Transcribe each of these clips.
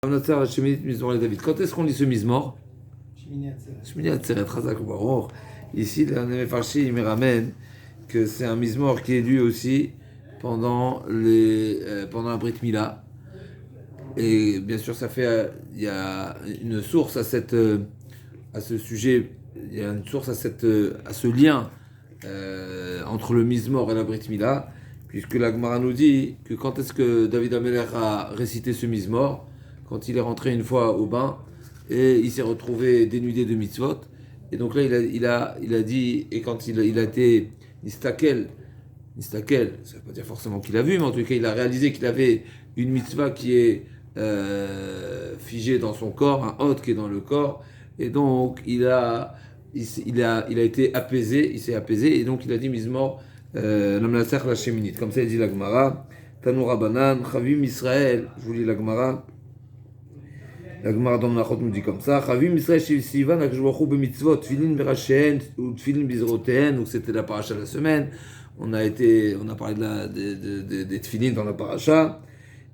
David. Quand est-ce qu'on lit ce Mizmor? Shmini Atzeret, Chazak Baruch. Ici, le Mefarshi, il me ramène que c'est un Mizmor qui est lu aussi pendant la Brit Mila. Et bien sûr, ça fait, il y a une source à ce sujet, il y a une source à ce lien entre le Mizmor et la Brit Mila, puisque la Gemara nous dit que quand est-ce que David Ameler a récité ce Mizmor? Quand il est rentré une fois au bain et il s'est retrouvé dénudé de mitzvot. Et donc là, il a dit, et quand il a été nistakel, ça ne veut pas dire forcément qu'il a vu, mais en tout cas, il a réalisé qu'il avait une mitzvah qui est figée dans son corps, un hôte qui est dans le corps. Et donc, il a été apaisé, il s'est apaisé, et donc il a dit Mizmor, Lamnatzach la Sheminit. Comme ça, il dit la Gemara, Tanu Rabanan, Chavim Israël, je vous lis la Gemara. La Gemara dans Menachot nous dit comme ça, Chavim Israël Sivan Akshvachu b'mitzvot Tfilin berachehen ou Tfilin bizroteen. Donc c'était la paracha de la semaine. On a parlé des Tfilin dans la paracha.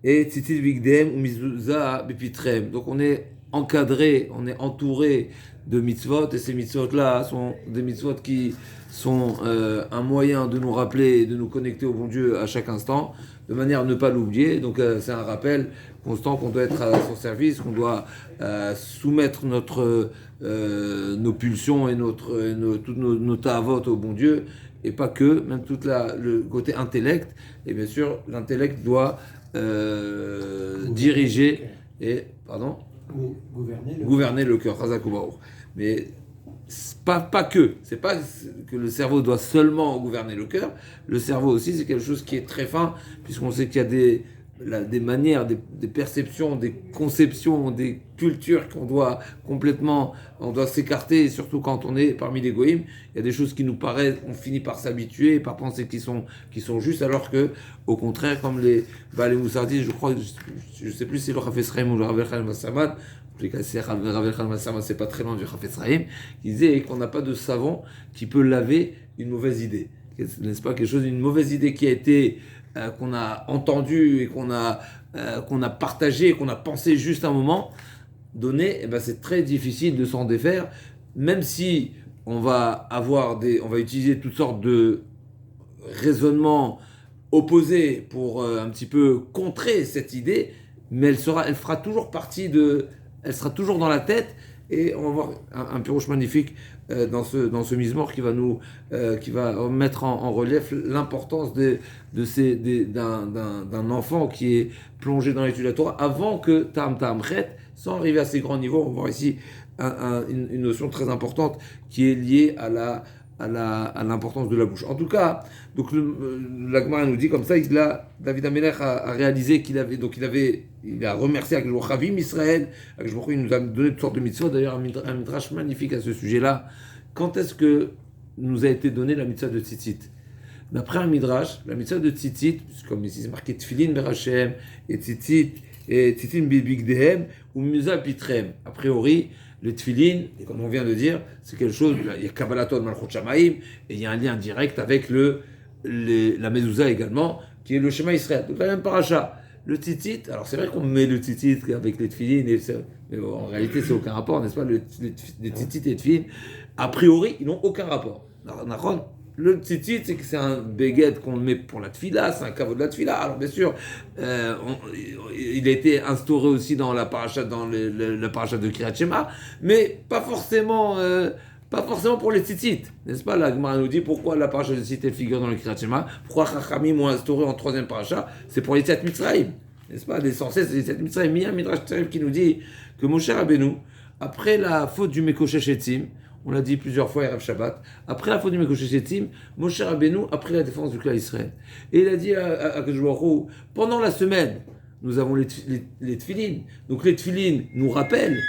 Et Tzitzit Bigdem ou Mizouza Bepitrem. Donc on est encadré, on est entouré de mitzvot, et ces mitzvot-là sont des mitzvot qui sont un moyen de nous rappeler et de nous connecter au bon Dieu à chaque instant, de manière à ne pas l'oublier. Donc c'est un rappel constant qu'on doit être à son service, qu'on doit soumettre nos pulsions et toutes nos ta'avot au bon Dieu, et pas que, même tout le côté intellect. Et bien sûr, l'intellect doit diriger et gouverner le cœur. Mais pas que. C'est pas que le cerveau doit seulement gouverner le cœur. Le cerveau aussi, c'est quelque chose qui est très fin, puisqu'on sait qu'il y a des manières, des perceptions, des conceptions, des cultures qu'on doit on doit s'écarter, et surtout quand on est parmi les goïms. Il y a des choses qui nous paraissent, on finit par s'habituer et par penser qu'ils sont justes, alors que, au contraire, comme les Moussardis, je crois, je sais plus si le Chafetz Chaim ou le Rav Elchanan Massamad, en tout cas, c'est Rav Elchanan Massamad, c'est pas très loin du Chafetz Chaim, qui disait qu'on n'a pas de savon qui peut laver une mauvaise idée. N'est-ce pas quelque chose, une mauvaise idée qui a été qu'on a entendu et qu'on a partagé, qu'on a pensé juste un moment donné, et ben c'est très difficile de s'en défaire, même si on va utiliser toutes sortes de raisonnements opposés pour un petit peu contrer cette idée, mais elle fera toujours elle sera toujours dans la tête. Et on va voir un pirouche magnifique dans ce Mizmor qui va mettre en relief l'importance d'un enfant qui est plongé dans l'étude de la Torah avant que Tam Chet, sans arriver à ces grands niveaux. On va voir ici une notion très importante qui est liée à l'importance de la bouche. En tout cas, donc la Gemara nous dit comme ça, David Ameler a réalisé qu'il a remercié Chavim Israël, il nous a donné toutes sortes de mitzvot. D'ailleurs, un midrash magnifique à ce sujet-là. Quand est-ce que nous a été donnée la mitzvah de Tzitzit? D'après un midrash, la mitzvah de Tzitzit, comme ici c'est marqué Tfilin berachem et Tzitzin bibigdehem ou Musa pitrem. A priori, le tfilin, et comme on vient de dire, c'est quelque chose, il y a Kabbalaton Malchut Shamaim, et il y a un lien direct avec la mezouza également, qui est le Shema Israël. Donc la même paracha. Le tzitzit, alors c'est vrai qu'on met le tzitzit avec les tfilin, mais en réalité c'est aucun rapport, n'est-ce pas? Les tzitzit et les tfilin, a priori, ils n'ont aucun rapport. Le tzitzit, c'est un béguet qu'on met pour la tfila, c'est un caveau de la tfila. Alors bien sûr, il a été instauré aussi dans la paracha, la paracha de Kriyat Shema, mais pas forcément pour les tzitzit, n'est-ce pas? La Gemara nous dit pourquoi la paracha de tzitzit figure dans le Kriyat Shema, pourquoi Chachamim ont instauré en troisième paracha, c'est pour les 7 Mitzrayim, n'est-ce pas? L'essentiel, c'est les 7 Mitzrayim. Mais il y a un Midrash terrible qui nous dit que Moshe Rabbeinu, après la faute du Mekoshesh Etzim, on l'a dit plusieurs fois, Erev Shabbat, après la faute du Mekoshesh Etzim, Moshe Rabbeinu a pris la défense du clan Israël. Et il a dit à Akadosh Baruch Hu, pendant la semaine, nous avons les tfilin. Donc les tfilin nous rappellent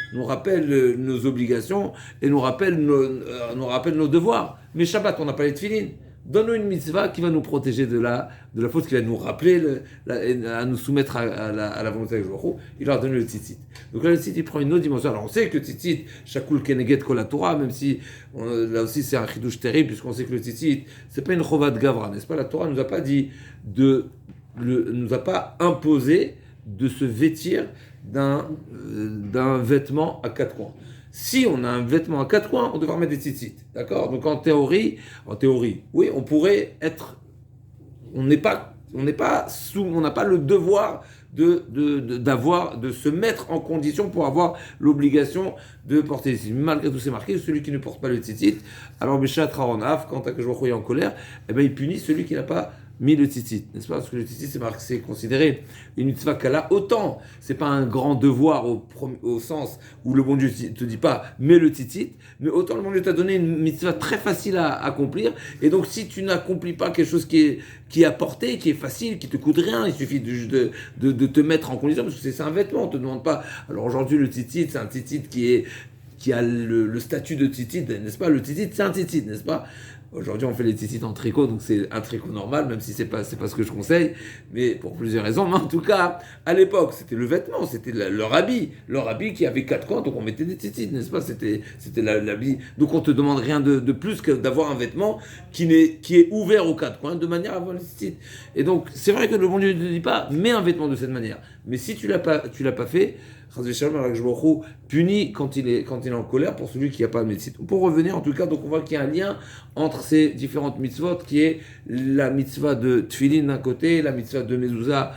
nos obligations et nous rappellent nos devoirs. Mais Shabbat, on n'a pas les tfilin. Donne-nous une mitzvah qui va nous protéger de la faute, qui va nous rappeler, à nous soumettre à la volonté de Baruch Hu. Il leur a donné le tzitzit. Donc là, le tzitzit prend une autre dimension. Alors on sait que tzitzit, shakul keneged kol Torah, même si là aussi c'est un chidouche terrible, puisqu'on sait que le tzitzit, c'est pas une chovat gavra, n'est-ce pas? La Torah nous a pas dit nous a pas imposé de se vêtir d'un vêtement à quatre coins. Si on a un vêtement à quatre coins, on devra mettre des tzitzit. D'accord? Donc en théorie, oui, on pourrait être. On n'a pas le devoir de se mettre en condition pour avoir l'obligation de porter les tzitzit. Malgré tout, c'est marqué, celui qui ne porte pas le tzitzit, alors Bishat Raronaf, quand Akashbaruch est en colère, eh ben, il punit celui qui n'a pas mis le tzitzit, n'est-ce pas? Parce que le tzitzit, c'est considéré une mitzvah kala. Autant, c'est pas un grand devoir au sens où le bon Dieu te dit pas, mets le tzitzit, mais autant le bon Dieu t'a donné une mitzvah très facile à accomplir. Et donc, si tu n'accomplis pas quelque chose qui est à portée, qui est facile, qui te coûte rien, il suffit de te mettre en condition, parce que c'est un vêtement, on te demande pas. Alors aujourd'hui, le tzitzit, c'est un tzitzit qui a le statut de tzitzit, n'est-ce pas? Le tzitzit, c'est un tzitzit, n'est-ce pas? Aujourd'hui, on fait les tzitzit en tricot, donc c'est un tricot normal, même si c'est pas ce que je conseille, mais pour plusieurs raisons. Mais en tout cas, à l'époque, c'était le vêtement, c'était leur habit qui avait quatre coins, donc on mettait des tzitzit, n'est-ce pas? C'était l'habit. Donc on te demande rien de plus que d'avoir un vêtement qui est ouvert aux quatre coins, de manière à avoir les tzitzit. Et donc, c'est vrai que le bon Dieu ne te dit pas, mets un vêtement de cette manière. Mais si tu l'as pas fait, punit quand il est en colère pour celui qui n'a pas de médecine. Pour revenir, en tout cas, donc on voit qu'il y a un lien entre ces différentes mitzvot, qui est la mitzvah de Tfilin d'un côté, la mitzvah de Mezouza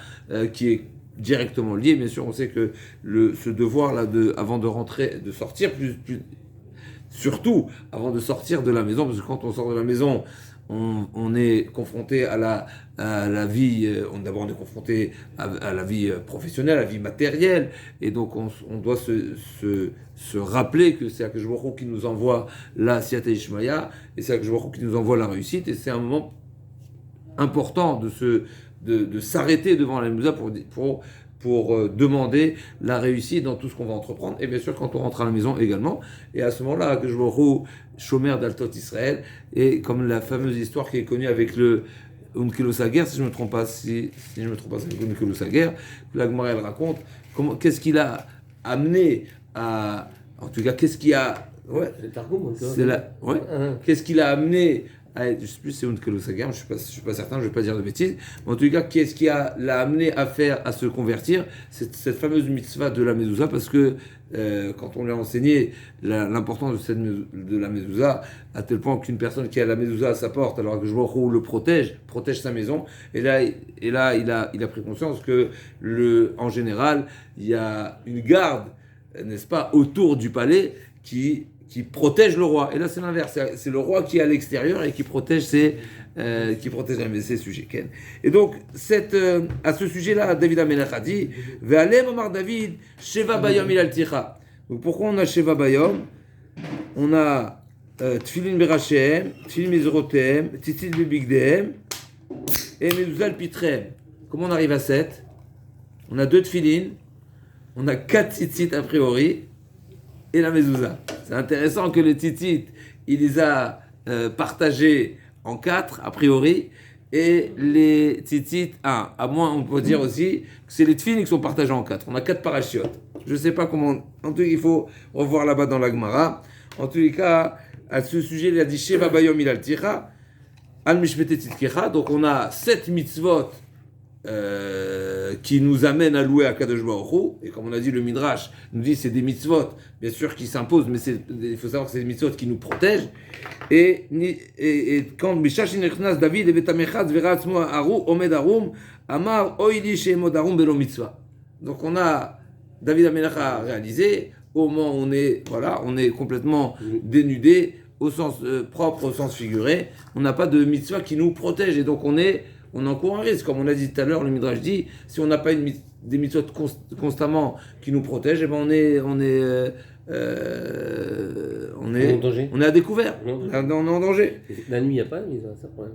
qui est directement liée. Bien sûr, on sait que ce devoir-là, avant de rentrer, de sortir, surtout avant de sortir de la maison, parce que quand on sort de la maison, on est confronté à la vie, d'abord on est confronté à la vie professionnelle, à la vie matérielle, et donc on doit se rappeler que c'est Akadosh Baruch Hu qui nous envoie la Siyata Ishmaya, et c'est Akadosh Baruch Hu qui nous envoie la réussite, et c'est un moment important de s'arrêter devant la Mouza pour demander la réussite dans tout ce qu'on va entreprendre, et bien sûr quand on rentre à la maison également. Et à ce moment-là, que je vois Shomer d'Altot Israël, et comme la fameuse histoire qui est connue avec le Unkelus Hager, si je ne me trompe pas, c'est Unkelus Hager, la Gemara elle raconte qu'est-ce qu'il a amené à, en tout cas qu'est-ce qui a, ouais, c'est Targum, ouais, qu'est-ce qu'il a amené je ne sais plus si c'est Unkelus Hager, je ne suis pas certain, je ne vais pas dire de bêtises, mais en tout cas, qu'est-ce qui l'a amené à se convertir? C'est cette fameuse mitzvah de la mezouza, parce que quand on lui a enseigné l'importance de la mezouza, à tel point qu'une personne qui a la mezouza à sa porte, alors que je vois où le protège sa maison, et là il a pris conscience que en général, il y a une garde, n'est-ce pas, autour du palais qui protège le roi. Et là, c'est l'inverse. C'est le roi qui est à l'extérieur et qui protège ses sujets. Et donc, à ce sujet-là, David Amelech a dit Ve'alem Omar David, Sheva Bayom il alticha. Donc, pourquoi on a Sheva Bayom? On a Tfilin Berachem, Tfilin Mezrotem, Tzitzit Bebigdehem et Mezuzal Pitrem. Comment on arrive à 7? On a 2 Tfilin, on a 4 Tzitzit a priori, et la mezouza. C'est intéressant que le tzitzit, il les a partagés en 4, a priori, et les tzitzit 1. À moins, on peut dire aussi que c'est les tfilin qui sont partagés en 4. On a 4 parachiotes. Je ne sais pas comment... En tout cas, il faut revoir là-bas dans la Gemara. En tous les cas, à ce sujet, il a dit Sheva Bayom il al-tira, al-mishpete tzidkecha. Donc, on a 7 mitzvot qui nous amène à louer à Kadosh Baruch Hu. Et comme on a dit, le Midrash nous dit que c'est des mitzvot, bien sûr, qui s'imposent, mais il faut savoir que c'est des mitzvot qui nous protègent. Et quand Bishash Nechnas David et Betamechad Veratzmo Aru Omed Arum Amar Oili Shemod Arum Belo Mitzvah. Donc on a David Amelech a réalisé, au moment où on est complètement dénudé, au sens propre, au sens figuré, on n'a pas de mitzvah qui nous protège, et donc on encourt un risque. Comme on l'a dit tout à l'heure, le Midrash dit, si on n'a pas des mitzvot constamment qui nous protègent, eh ben on est en danger. On est à découvert. On est en danger. La nuit, il n'y a pas de mitzvah, ça problème.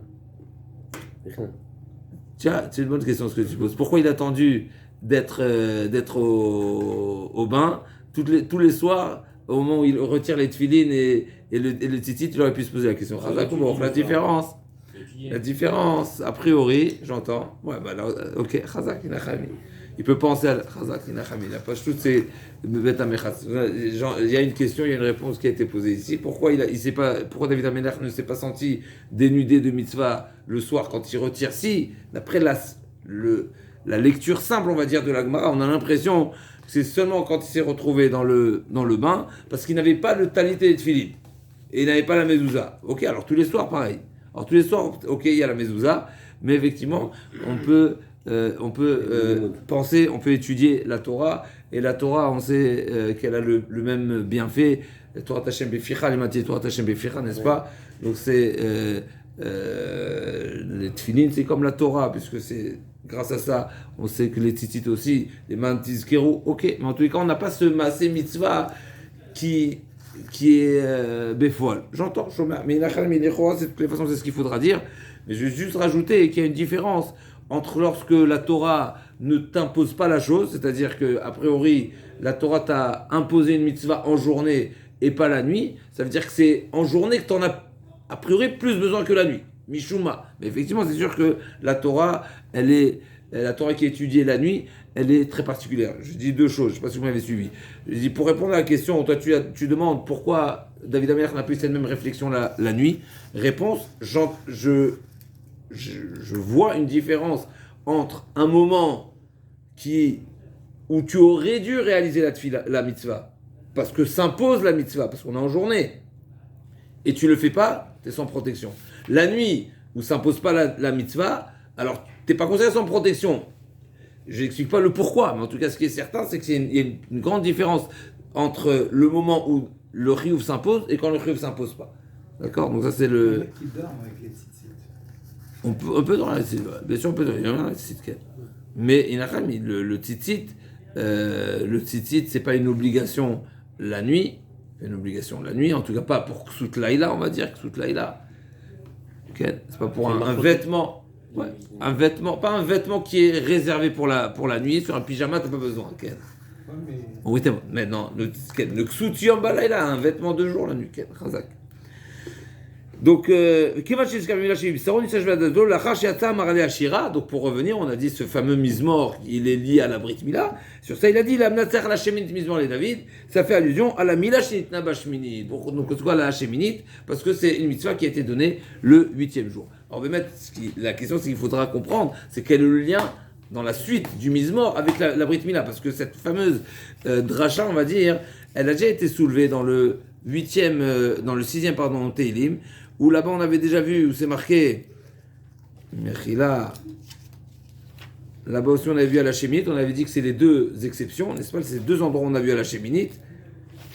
Tiens, c'est une bonne question ce que tu poses. Pourquoi il a attendu d'être au bain tous les soirs, au moment où il retire les tefilines et le tzitzit, il aurait pu se poser la question. La différence, a priori, j'entends. Ouais, bah là, ok, Chazak Inachami. Il peut penser à Chazak Inachami. La page toute, c'est Bet Amechatz. Il y a une question, il y a une réponse qui a été posée ici. Pourquoi pourquoi David Amelech ne s'est pas senti dénudé de mitzvah le soir quand il retire? Si, d'après la lecture simple, on va dire, de la Gemara, on a l'impression c'est seulement quand il s'est retrouvé dans le bain, parce qu'il n'avait pas le talit et le tefillin, et il n'avait pas la mezouza. Ok, alors tous les soirs, pareil. Alors tous les soirs, ok, il y a la mezouza, mais effectivement, on peut penser, on peut étudier la Torah, et la Torah, on sait qu'elle a le même bienfait. Torah Tachem Beficha, les matières Torah Tachem Beficha, n'est-ce pas? Donc c'est les tefillin, c'est comme la Torah, puisque c'est grâce à ça, on sait que les tzitzit aussi, les mantis kero, ok, mais en tous les cas, on n'a pas ce massé mitzvah qui est béfoil. J'entends, mais de toutes les façons, c'est ce qu'il faudra dire. Mais je vais juste rajouter qu'il y a une différence entre lorsque la Torah ne t'impose pas la chose, c'est-à-dire que a priori la Torah t'a imposé une mitzvah en journée et pas la nuit, ça veut dire que c'est en journée que tu en as a priori plus besoin que la nuit. Mishuma. Mais effectivement, c'est sûr que la Torah qui est étudiée la nuit, elle est très particulière. Je dis deux choses, je ne sais pas si vous m'avez suivi. Je dis, pour répondre à la question, toi tu demandes pourquoi David Amelech n'a plus cette même réflexion la nuit. Réponse, je vois une différence entre un moment où tu aurais dû réaliser la mitzvah, parce que s'impose la mitzvah, parce qu'on est en journée, et tu le fais pas, tu es sans protection. La nuit, où s'impose pas la mitzvah, alors tu n'es pas considéré sans protection. Je n'explique pas le pourquoi, mais en tout cas, ce qui est certain, c'est qu'il y a une grande différence entre le moment où le chiyuv s'impose et quand le chiyuv s'impose pas. D'accord? Donc ça, c'est le... Il y en a qui dorment avec les tzitzit. On peut dormir avec les tzitzit, bien sûr, on peut dormir avec les tzitzit. Mais le tzitzit, c'est pas une obligation la nuit. C'est une obligation la nuit, en tout cas pas pour Ksut Laïla, on va dire, Ksut Laïla. Okay. C'est pas pour un vêtement. Ouais. Un vêtement, pas un vêtement qui est réservé pour la nuit. Sur un pyjama, t'as pas besoin. Okay. Ouais, mais... Oui, mais non, le Ksut Yom Balayla, un vêtement de jour la nuit. Okay. Chazak. Donc, donc pour revenir, on a dit ce fameux Mizmor, il est lié à la Brit Mila. Sur ça, il a dit la Mnatzer la Sheminit Mizmor les David. Ça fait allusion à la Mila Shinit Nabashminit. Donc, c'est quoi la Sheminit? Parce que c'est une mitzvah qui a été donnée le 8e jour. Alors, on va mettre la question, c'est qu'il faudra comprendre, c'est quel est le lien dans la suite du Mizmor avec la Brit Mila, parce que cette fameuse dracha, on va dire, elle a déjà été soulevée dans le 6e pardon, Teilim, où là-bas on avait déjà vu, où c'est marqué, Mechila, là-bas aussi on avait vu à la Sheminite, on avait dit que c'est les deux exceptions, n'est-ce pas? C'est deux endroits où on a vu à la Sheminite,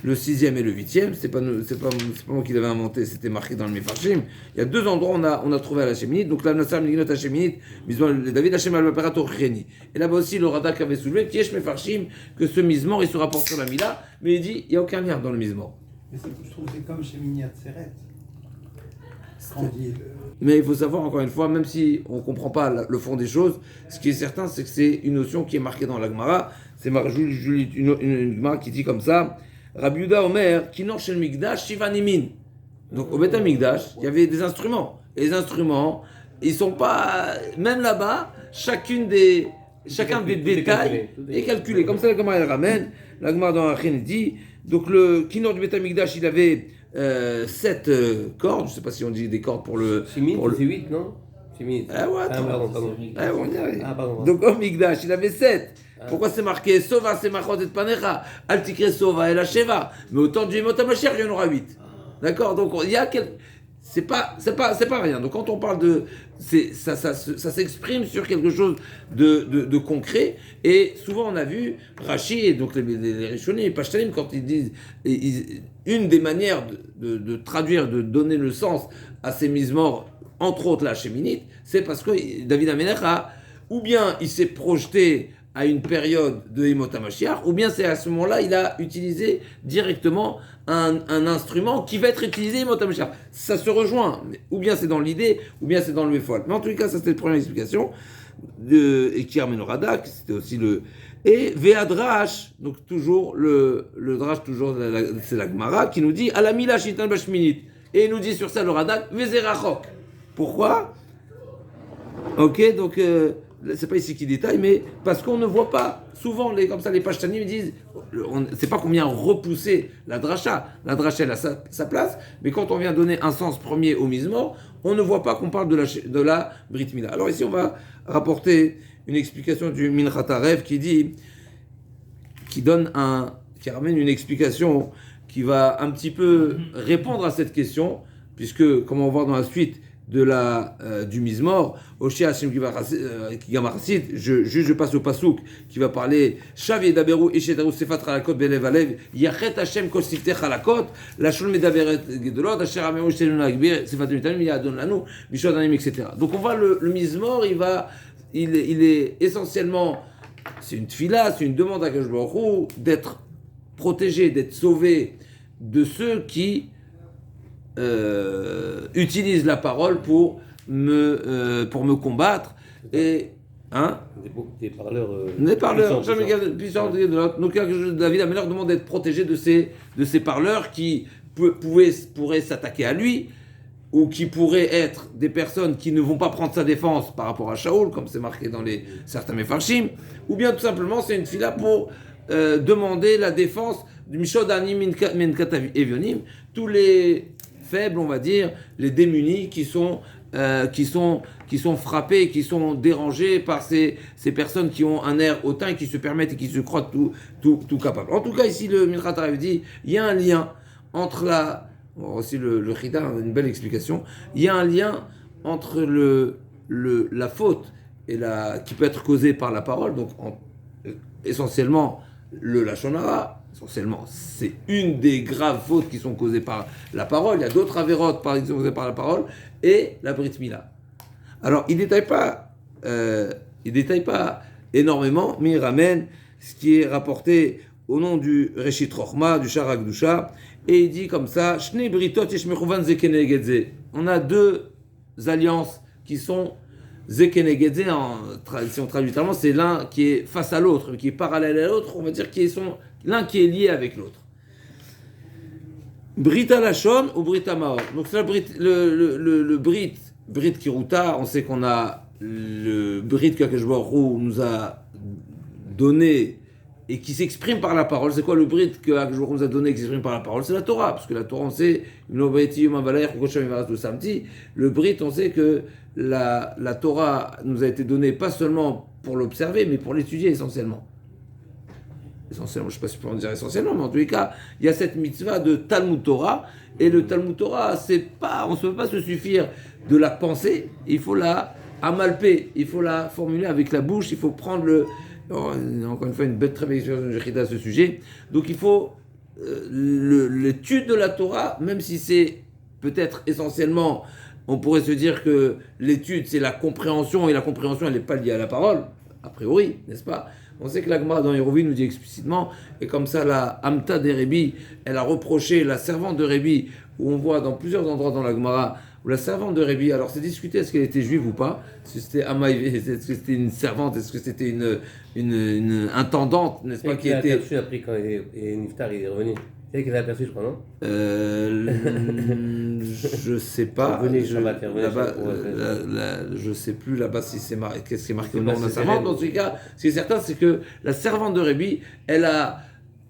le 6e et le 8e, c'est pas moi qui l'avais inventé, c'était marqué dans le Mefarshim. Il y a deux endroits où on a trouvé à la Sheminite, donc la Nassar Mignot à Sheminite, David Hashem al-Maperato Reni. Et là-bas aussi le Radak avait soulevé, Kiesh Mefarshim, que ce Mizmor il se rapporte sur la Mila, mais il dit il n'y a aucun lien dans le Mizmor. Mais je trouve que c'est comme chez Miniat Seret. Mais il faut savoir, encore une fois, même si on ne comprend pas le fond des choses, ce qui est certain, c'est que c'est une notion qui est marquée dans la Gemara. C'est une Gemara qui dit comme ça, Rabbi Yehuda Omer, Kinor Shel Migdash, Shivanimin. Donc au Beth Amikdash, il y avait des instruments. Et les instruments, ils ne sont pas... Même là-bas, chacun des détails est calculé. Comme ça, la Gemara elle ramène. La Gemara dans la Achin dit, donc le Kinor du Beth Amikdash, il avait... 7 cordes, je ne sais pas si on dit des cordes pour le... 6 minutes, c'est 8, non 6 minutes. Ah ouais, attends. Pardon. On y arrive. Pardon. Donc, au Migdash, il avait 7. Pourquoi c'est marqué Sova, c'est Machot et Panecha, Altikre Sova et la Sheva. Mais au temps du Yemot HaMashiach, il y en aura 8. D'accord? Donc, il y a c'est pas rien. Donc quand on parle de... Ça s'exprime sur quelque chose de concret. Et souvent on a vu Rashi, et donc les Rishonim, les Pashtanim, quand ils disent... une des manières de traduire, de donner le sens à ces Mizmor, entre autres la Sheminite, c'est parce que David Amelech ou bien il s'est projeté à une période de Yemot HaMashiach, ou bien c'est à ce moment-là, il a utilisé directement un instrument qui va être utilisé Yemot HaMashiach. Ça se rejoint, ou bien c'est dans l'idée, ou bien c'est dans le Mefol. Mais en tous les cas, ça c'était la première explication, et qui ramène le Radak, c'était aussi le... Et Ve'adrash, donc toujours, le Drash, toujours, c'est la Gemara, qui nous dit, Alamila Shitan Bashminit. Et il nous dit sur ça le Radak, Vezerachok. Pourquoi? Ok, donc... c'est pas ici qui détaille, mais parce qu'on ne voit pas. Souvent, les Pashtanim disent, c'est pas qu'on vient repousser la dracha. La dracha, elle a sa place, mais quand on vient donner un sens premier au Mizmor, on ne voit pas qu'on parle de la Brit Mila. Alors ici, on va rapporter une explication du Minchat Harev qui dit qui ramène une explication qui va un petit peu répondre à cette question, puisque, comme on va voir dans la suite du Mizmor, Oshé Hashem Kigamarasit, je passe au Pasouk qui va parler Shav Yedaberu Ishetaru Sefat Halakot Belev Alev Yachet Hashem Kol Siftech Halakot Lashon Medaberet Gedolot Asher Ameru Shelun Agbir Sefat Mitanim Yadon Lanu Bishod Anim, etc. Donc on voit le Mizmor, il est essentiellement, c'est une tfila, c'est une demande à Kadosh Baruch Hu d'être protégé, d'être sauvé de ceux qui utilisent la parole pour me combattre. Et des parleurs. Des parleurs, puissants de l'autre. Donc David Améler demande d'être protégé de ces parleurs qui pourraient s'attaquer à lui, ou qui pourraient être des personnes qui ne vont pas prendre sa défense par rapport à Shaoul, comme c'est marqué dans certains Mefarshim, ou bien tout simplement c'est une fila pour demander la défense du Mishodani Menkat Evionim, tous les faibles, on va dire, les démunis qui sont frappés, qui sont dérangés par ces personnes qui ont un air hautain et qui se permettent et qui se croient tout capables. En tout cas, ici, le Minrat Harav dit, il y a un lien entre aussi le Chida, une belle explication, il y a un lien entre la faute qui peut être causée par la parole, donc essentiellement le Lachon Hara. Essentiellement, c'est une des graves fautes qui sont causées par la parole. Il y a d'autres avérotes qui sont causées par la parole, et la Brit Mila. Alors, il ne détaille pas énormément, mais il ramène ce qui est rapporté au nom du Reshit Rochma, du Shara Gdusha, et il dit comme ça, Shnei Britot Yeshmechuvan Zekenegedze. On a deux alliances qui sont Zekenegedze, si on traduit littéralement, c'est l'un qui est face à l'autre, qui est parallèle à l'autre, on va dire l'un qui est lié avec l'autre. Brita Lachon ou Brita Maor. Donc c'est le Brit Kiruta, on sait qu'on a le Brit qu'Akadosh Baruch Hu nous a donné et qui s'exprime par la parole. C'est quoi le Brit qu'Akadosh Baruch Hu nous a donné et qui s'exprime par la parole? C'est la Torah, parce que la Torah, on sait, le Brit, on sait que la Torah nous a été donnée pas seulement pour l'observer, mais pour l'étudier essentiellement. Essentiellement, je ne sais pas si je peux en dire essentiellement, mais en tous les cas, il y a cette mitzvah de Talmud Torah, et le Talmud Torah, on ne peut pas se suffire de la penser, il faut la amalper, il faut la formuler avec la bouche, il faut prendre encore une fois, une belle très belle explication de Jechida à ce sujet. Donc il faut l'étude de la Torah, même si c'est peut-être essentiellement, on pourrait se dire que l'étude c'est la compréhension, et la compréhension elle n'est pas liée à la parole, a priori, n'est-ce pas? On sait que la Gemara dans Hérovie nous dit explicitement, et comme ça la Hamta des Rébi, elle a reproché la servante de Rébi, où on voit dans plusieurs endroits dans la Gemara, où la servante de Rébi, alors c'est discuté est-ce qu'elle était juive ou pas, est-ce que c'était est-ce que c'était une servante, est-ce que c'était une intendante, n'est-ce pas, qui était... Il a aperçu après quand Niftar est revenu. C'est elle qui l'a aperçu, je crois, non? Je sais pas. Je sais plus là-bas si c'est marqué, qu'est-ce qui est marqué au nom de la servante. Dans tous les cas, ce qui est certain, c'est que la servante de Rébi, elle a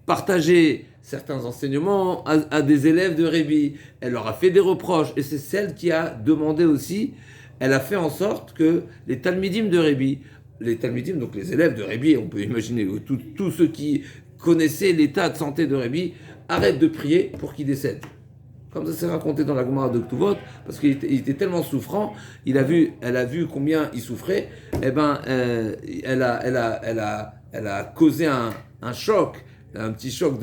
partagé certains enseignements à des élèves de Rébi. Elle leur a fait des reproches, et c'est celle qui a demandé aussi. Elle a fait en sorte que les Talmidim de Rébi, donc les élèves de Rébi, on peut imaginer tous ceux qui connaissaient l'état de santé de Rébi, arrêtent de prier pour qu'il décède. Comme ça c'est raconté dans la Gemara de Ktuvot, parce qu'il était tellement souffrant, elle a vu combien il souffrait, elle a causé un choc, un petit choc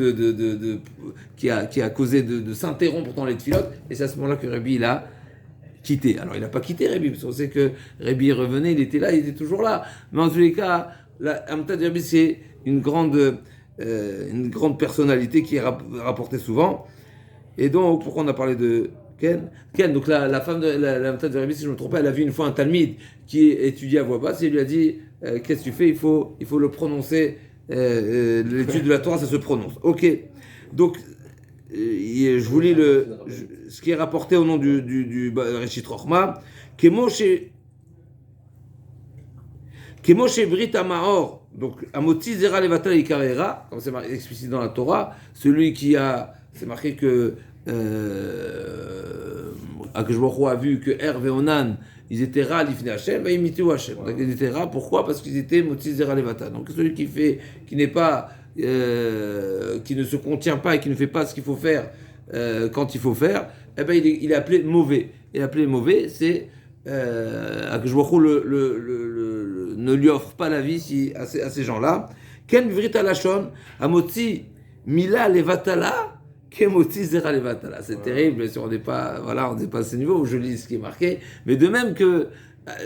qui a causé de s'interrompre dans les tfilotes, et c'est à ce moment-là que Rébi il a quitté. Alors il n'a pas quitté Rébi, parce qu'on sait que Rébi revenait, il était là, il était toujours là, mais en tous les cas, la Hamta de Rébi c'est une grande personnalité qui est rapportée souvent. Et donc, pourquoi on a parlé de Ken, donc la femme de la Hamta de Rébi, si je ne me trompe pas, elle a vu une fois un talmid qui étudiait à voix basse, et il lui a dit qu'est-ce que tu fais, il faut le prononcer, l'étude de la Torah, ça se prononce. Ok, donc je vous lis ce qui est rapporté au nom du Reshit Rochma, Kemoshe Brit Amaor. Donc, Amoti Zera Levata Ikarera, comme c'est explicité dans la Torah, celui qui a, c'est marqué que Akadosh Baruch Hu a vu que Er et Onan, ils étaient rats à l'ifne Hashem, et imitu Hashem. Donc, ils étaient rats, pourquoi? Parce qu'ils étaient Moti Zera Levata. Donc, celui qui n'est pas qui ne se contient pas et qui ne fait pas ce qu'il faut faire quand il faut faire, eh ben il est appelé mauvais. Et appelé mauvais, c'est Akadosh Baruch Hu ne lui offre pas la vie à ces gens-là. Ken vrit alashon amotzi mila levatala kemotzi zera levatala. C'est terrible, si on n'est pas à ce niveau où je lis ce qui est marqué. Mais de même que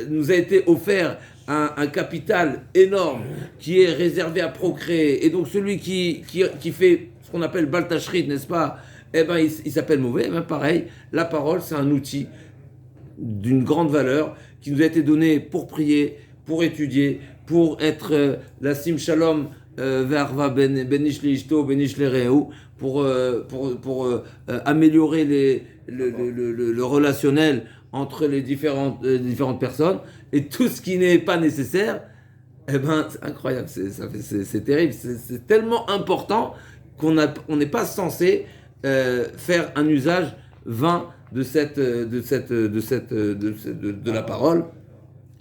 nous a été offert un capital énorme qui est réservé à procréer, et donc celui qui fait ce qu'on appelle baltashrit, n'est-ce pas? Eh ben il s'appelle mauvais. Eh ben pareil, la parole c'est un outil d'une grande valeur qui nous a été donné pour prier, pour étudier, pour être la sim shalom verva benish leishto benish lereu, pour améliorer le relationnel entre les différentes personnes, et tout ce qui n'est pas nécessaire, eh ben c'est incroyable, c'est terrible, c'est tellement important qu'on n'est pas censé faire un usage vain de la parole.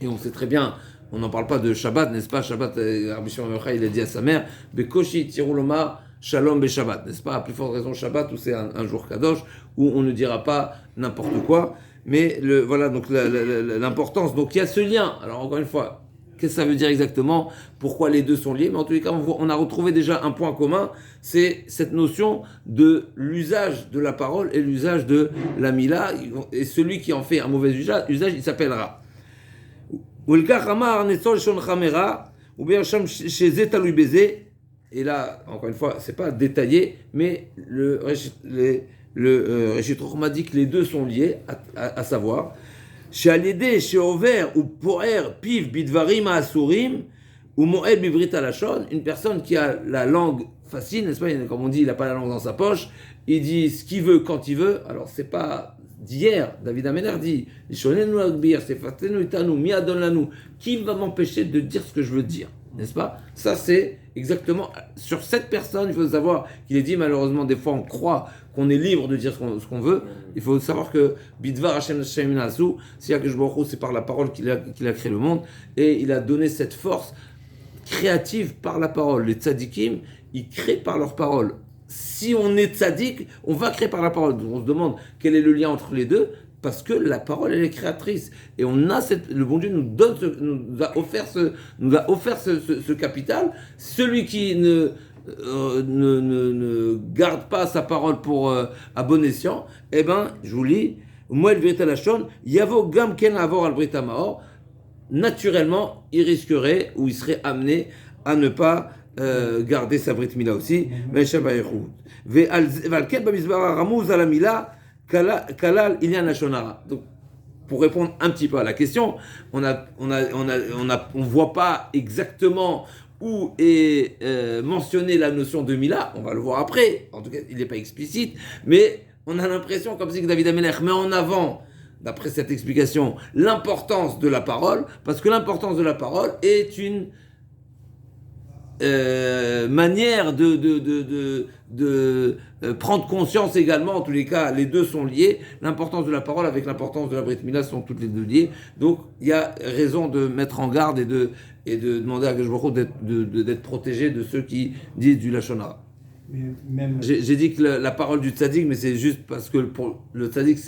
Et on sait très bien, on n'en parle pas de Shabbat, n'est-ce pas? Shabbat, Rabbi Shimon bar Yochai, il a dit à sa mère, Bekoshi tiru lomar shalom be Shabbat, n'est-ce pas? À plus forte raison Shabbat, où c'est un jour kadosh, où on ne dira pas n'importe quoi. Mais voilà, donc l'importance. Donc il y a ce lien. Alors encore une fois, qu'est-ce que ça veut dire exactement? Pourquoi les deux sont liés? Mais en tous les cas, on a retrouvé déjà un point commun, c'est cette notion de l'usage de la parole et l'usage de la mila. Et celui qui en fait un mauvais usage, il s'appellera. Et là, encore une fois, c'est pas détaillé, mais le Réchit Chochma dit que les deux sont liés, à savoir, chez Aliédé, chez Over, ou Poer, Piv, Bidvarim, Asurim, ou Moed, Bibrit Alashon, une personne qui a la langue facile, n'est-ce pas? Comme on dit, il n'a pas la langue dans sa poche, il dit ce qu'il veut quand il veut. Alors, c'est pas d'hier, David Amener dit, qui va m'empêcher de dire ce que je veux dire? N'est-ce pas? Ça, c'est exactement sur cette personne. Il faut savoir qu'il est dit, malheureusement, des fois on croit qu'on est libre de dire ce qu'on veut. Il faut savoir que Bidvar Hashem Shem Nasu, c'est par la parole qu'il a créé le monde, et il a donné cette force créative par la parole. Les tzadikim, ils créent par leur parole. Si on est tzadik, on va créer par la parole. Donc on se demande quel est le lien entre les deux, parce que la parole, elle est créatrice. Et on a le bon Dieu nous a offert ce capital. Celui qui ne garde pas sa parole à bon escient, eh ben, je vous lis, Moël Vérité Lachon, Yavo Gam Ken Avor al Brita Maor, naturellement, il risquerait, ou il serait amené à ne pas garder sa Brit Mila aussi. Donc, pour répondre un petit peu à la question, on voit pas exactement où est mentionnée la notion de Mila. On va le voir après. En tout cas, il n'est pas explicite, mais on a l'impression, comme si David Amelech met en avant, d'après cette explication, l'importance de la parole, parce que l'importance de la parole est une manière de prendre conscience également. En tous les cas, les deux sont liés. L'importance de la parole avec l'importance de la Brit Mila sont toutes les deux liées. Donc, il y a raison de mettre en garde et de demander à Geshboro d'être protégé de ceux qui disent du Lachon Hara. J'ai dit que la parole du tzaddik, mais c'est juste parce que pour le tzaddik,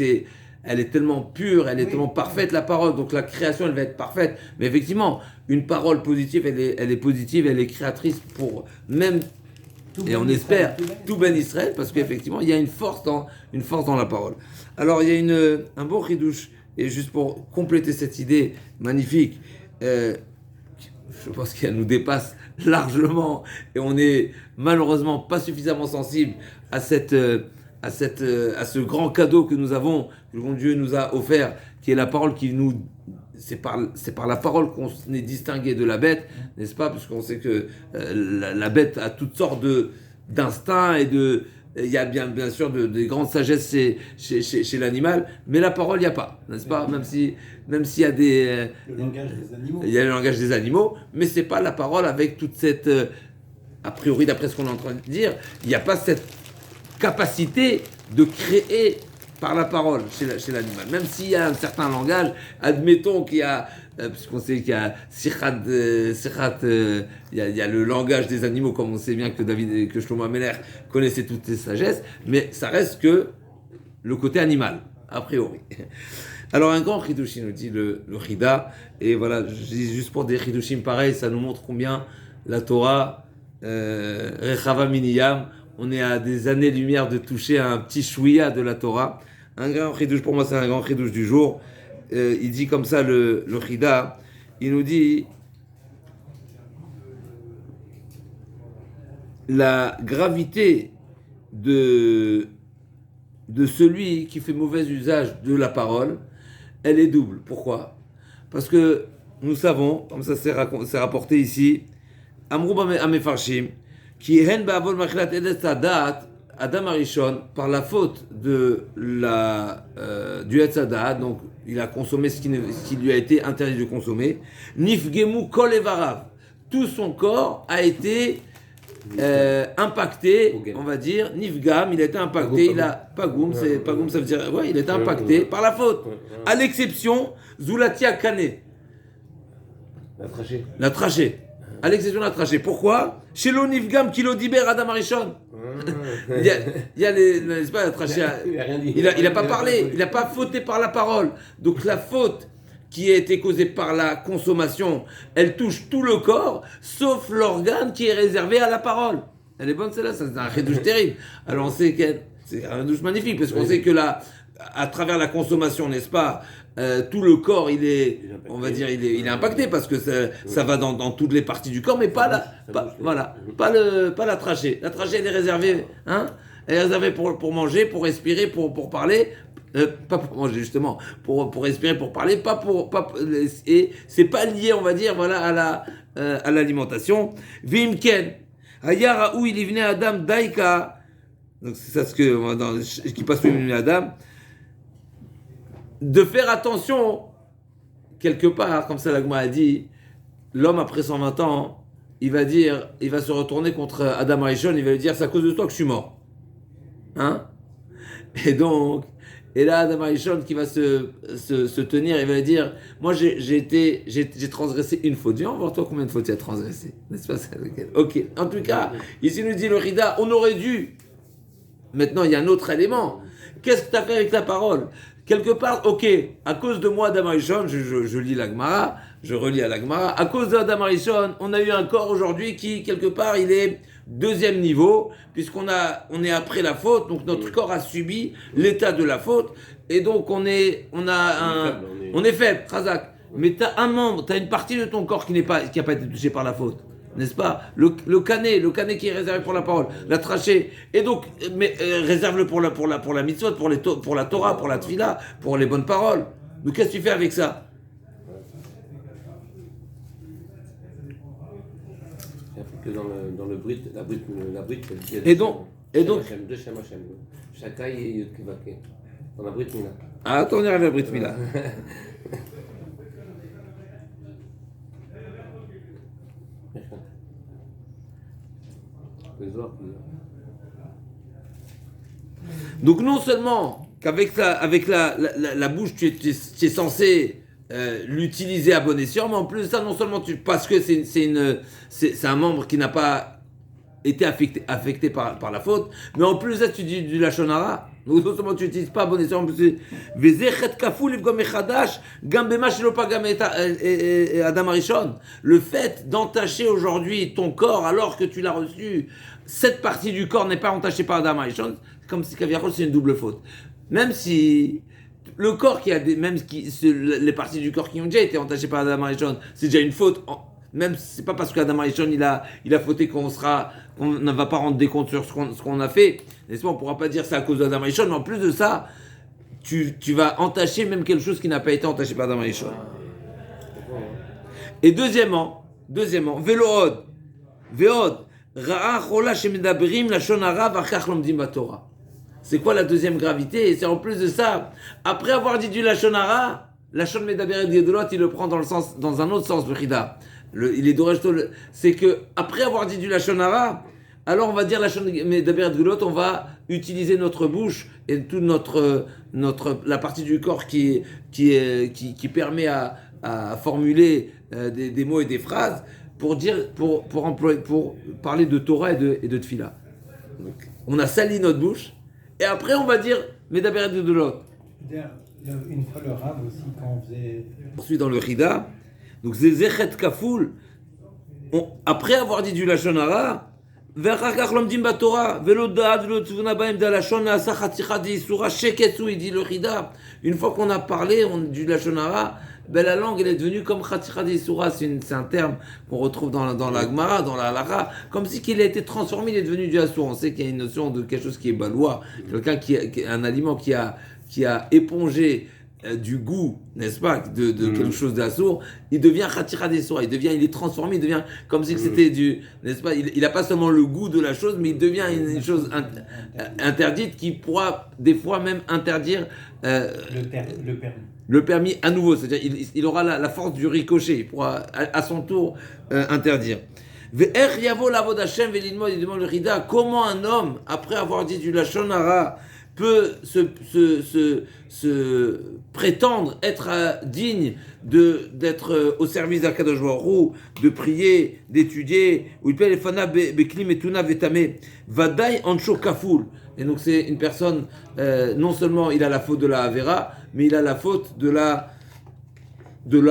elle est tellement pure, elle est tellement parfaite, la parole, donc la création, elle va être parfaite. Mais effectivement, une parole positive, elle est positive, elle est créatrice pour même, et on espère, tout Ben Israël, parce qu'effectivement, il y a une force dans la parole. Alors, il y a un beau chidouche, et juste pour compléter cette idée magnifique, je pense qu'elle nous dépasse largement, et on n'est malheureusement pas suffisamment sensible à ce grand cadeau que nous avons, que le bon Dieu nous a offert, qui est la parole c'est par la parole qu'on est distingué de la bête, n'est-ce pas? Puisqu'on sait que la bête a toutes sortes d'instincts il y a bien sûr des grandes sagesses chez l'animal, mais la parole, il n'y a pas, n'est-ce pas? Même s'il y a le langage des animaux. Il y a le langage des animaux, mais c'est pas la parole avec toute cette, a priori, d'après ce qu'on est en train de dire, il n'y a pas cette capacité de créer par la parole chez l'animal. Même s'il y a un certain langage, admettons qu'il y a, puisqu'on sait qu'il y a il y a le langage des animaux, comme on sait bien que Shlomo Ameler connaissait toutes ses sagesses, mais ça reste que le côté animal, a priori. Alors un grand Chidushim nous dit le Chida, et voilà, juste pour des Chidushim pareils, ça nous montre combien la Torah, Rechava Miniyam, on est à des années-lumière de toucher à un petit chouïa de la Torah. Un grand Chidush, pour moi c'est un grand Chidush du jour. Il dit comme ça le Chida, il nous dit la gravité de celui qui fait mauvais usage de la parole, elle est double. Pourquoi ? Parce que nous savons, comme ça c'est rapporté ici, Amrou Amefarshim, qui hen ba'avol machilat edet sadat, Adam Arishon, par la faute du Etzadat, donc il a consommé ce qui lui a été interdit de consommer, Nifgemu kol evarav, tout son corps a été impacté, on va dire, Nifgam, il a été impacté, Pagoum, ça veut dire, ouais, il a été impacté par la faute, à l'exception, Zulatia Kane, la trachée, à l'exception de la trachée. Pourquoi ? Chez l'Onifgam, Kilo Diber, Adam Arishon. Il y a n'est-ce pas, la trachée. Il n'a pas parlé, il n'a pas fauté par la parole. Donc la faute qui a été causée par la consommation, elle touche tout le corps, sauf l'organe qui est réservé à la parole. Elle est bonne celle-là, c'est un redouche terrible. Alors on sait que c'est un redouche magnifique, parce qu'on sait que là, à travers la consommation, n'est-ce pas, tout le corps, il est impacté, parce que ça va dans toutes les parties du corps, mais pas la trachée. La trachée, elle est réservée, elle est réservée pour manger, pour respirer, pour parler. Pas pour manger justement, pour respirer, pour parler, et c'est pas lié, on va dire, voilà, à l'alimentation. Vimken, Hayara où il venait Adam Daika, donc c'est ça qui passe le Adam, de faire attention quelque part, comme ça la Gemara a dit, l'homme après 120 ans, il va se retourner contre Adam Arishon, il va lui dire c'est à cause de toi que je suis mort, Et là, Adam Arishon qui va se tenir, il va dire, moi j'ai transgressé une faute. Viens voir toi combien de fautes tu as transgressé. N'est-ce pas ça? Ok. En tout cas, ici nous dit le Rida, on aurait dû. Maintenant, il y a un autre élément. Qu'est-ce que tu as fait avec ta parole? Quelque part, ok, à cause de moi, Adam Arishon, je lis la Gemara, je relis à la Gemara, à cause d'Adam Arishon, on a eu un corps aujourd'hui qui, quelque part, il est deuxième niveau, puisqu'on est après la faute, donc notre corps a subi l'état de la faute, et donc on est faible, Khazak. Mais tu as un membre, tu as une partie de ton corps qui n'a pas été touchée par la faute, n'est-ce pas? Le canet qui est réservé pour la parole, la trachée, et donc, réserve-le pour la mitzvot, pour la Torah, pour la tfila, pour les bonnes paroles. Donc qu'est-ce que tu fais avec ça? Que dans le brit, la brit, et donc, de Shem Hashem, Shakai et Yudkivake, dans la brit Mila. Ah, attends, on arrive à la brit Mila. Donc non seulement qu'avec la bouche tu es censé l'utiliser à bon escient, mais en plus de ça, non seulement parce que c'est un membre qui n'a pas été affecté par la faute, mais en plus de ça, tu dis du lachon hara. Donc non seulement tu n'utilises pas à bon escient, en plus Adam Arishon, le fait d'entacher aujourd'hui ton corps alors que tu l'as reçu, cette partie du corps n'est pas entachée par Adam Arishon, comme si c'est une double faute. Même si le corps les parties du corps qui ont déjà été entachées par Adam Arishon, c'est déjà une faute. Même si c'est pas parce qu'Adam Arishon il a fauté qu'on ne va pas rendre des comptes sur ce qu'on a fait. N'est-ce pas? On pourra pas dire c'est à cause d'Adam Arishon, mais en plus de ça, tu vas entacher même quelque chose qui n'a pas été entaché par Adam Arishon. Et deuxièmement, Ve'od, Ra'a chola shemedabrim lashon hara v'achach lomdim b'Torah. C'est quoi la deuxième gravité? Et c'est en plus de ça, après avoir dit du lashon hara, lashon medaberet gedolot, il le prend dans un autre sens, le chida. Il est d'orage, c'est que après avoir dit du lashon hara, alors on va dire la Shon Medaber Gdulot, on va utiliser notre bouche et toute la partie du corps qui permet à formuler des mots et des phrases pour parler de Torah et de Tfila. Donc, on a sali notre bouche et après on va dire Medaber Gdulot. Une fois le rab aussi, quand on faisait. Ensuite dans le Chida, donc c'est Zechet Kafoul. Après avoir dit du Lashon Hara, ואחר כך לומדים בתורה, ולא דעת ולא תבונה בהם דלשון נעשה חתיכה דאיסורה שקט הוא, il dit le Chida. Une fois qu'on a parlé du Lashon Hara, ben la langue elle est devenue comme Chaticha d'Isura, c'est un terme qu'on retrouve dans la Gemara, dans la Halakha, comme si qu'il a été transformé, il est devenu du Assour. On sait qu'il y a une notion de quelque chose qui est balois, quelqu'un un aliment qui a épongé du goût, n'est-ce pas, de quelque chose d'assour, il devient Chaticha d'Isura, il est transformé, il devient comme si c'était n'est-ce pas, il n'a pas seulement le goût de la chose, mais il devient une chose interdite qui pourra des fois même interdire le permis à nouveau, c'est-à-dire il aura la force du ricochet, il pourra à son tour interdire. Comment un homme, après avoir dit du Lashon Hara, peut se prétendre être digne d'être au service d'Akadosh Baruch Hu, de prier, d'étudier, ou il peut les fana beklim etuna vetame vadai ansho kaful. Et donc c'est une personne, non seulement il a la faute de la Avera, mais il a la faute de la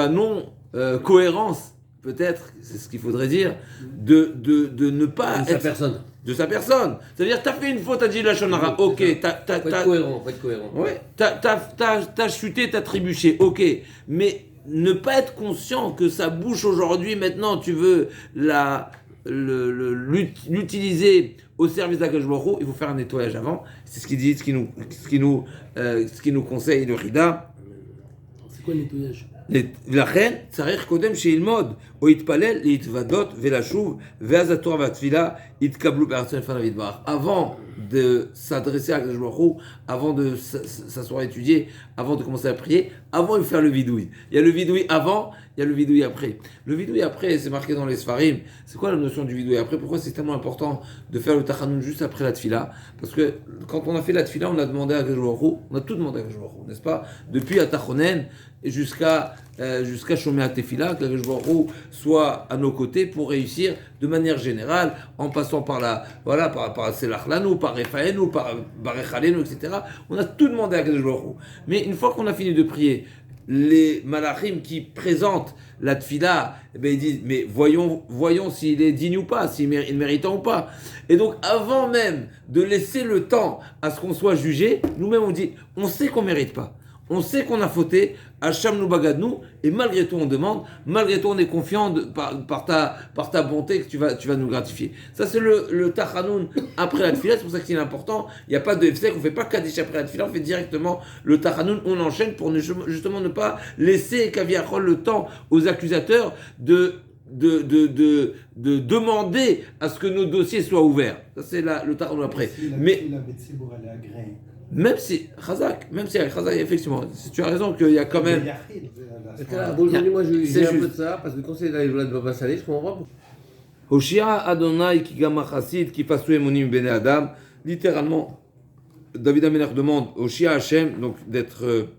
non cohérence, peut-être, c'est ce qu'il faudrait dire, de ne pas de sa personne. De sa personne. C'est-à-dire, t'as fait une faute, t'as dit la Lashon Hara, ok, faut être cohérent. Ouais, t'as chuté, t'as trébuché, ok, mais ne pas être conscient que sa bouche aujourd'hui, maintenant, tu veux l'utiliser au service d'Akadosh Baruch Hu, il faut faire un nettoyage avant. C'est ce qu'il dit, ce qui nous conseille le Rida. C'est quoi le nettoyage? לכן צריך קודם שילמוד או יתפלל להתוודות ולשוב ואז התורה והתפילה יתקבלו ברצון לפניו יתברך. Avant de s'adresser à Akadosh Baruch Hu, avant de s'asseoir à étudier, avant de commencer à prier, avant de faire le vidouille. Il y a le vidouille avant, il y a le vidouille après. Le vidouille après, c'est marqué dans les Sfarim. C'est quoi la notion du vidouille après? Pourquoi c'est tellement important de faire le tachanoun juste après la tfila? Parce que quand on a fait la tfila, on a demandé à Akadosh Baruch Hu, on a tout demandé à Akadosh Baruch Hu, n'est-ce pas? Depuis Atachonen jusqu'à Shomea Tefila, que Akadosh Baruch Hu soit à nos côtés pour réussir de manière générale, en passant par par Selach Lanu, par Refaenu, par Barech Aleinu, etc. On a tout demandé à Akadosh Baruch Hu. Mais une fois qu'on a fini de prier, les malachim qui présentent la tfila, ils disent, mais voyons s'il est digne ou pas, s'il est méritant ou pas. Et donc, avant même de laisser le temps à ce qu'on soit jugé, nous-mêmes on dit, on sait qu'on mérite pas. On sait qu'on a fauté, Hacham nous bagadnou, et malgré tout on demande, malgré tout on est confiant par ta bonté que tu vas nous gratifier. Ça c'est le tachanoun après la tefila, c'est pour ça que c'est important. Il n'y a pas de FSEC, on ne fait pas Kaddish après la tefila, on fait directement le tachanoun, on enchaîne pour justement ne pas laisser Kaviachol le temps aux accusateurs de demander à ce que nos dossiers soient ouverts. Ça c'est le tachanoun après. Mais même si Khazak, effectivement, tu as raison qu'il y a quand même. Aujourd'hui, moi j'ai un peu de ça, parce que quand c'est la Yola de Baba Salé, je comprends pas. Hoshia Adonai ki gama chassid ki pasu emonim bene Adam. Littéralement, David Amelech demande Hoshia Hashem, donc d'être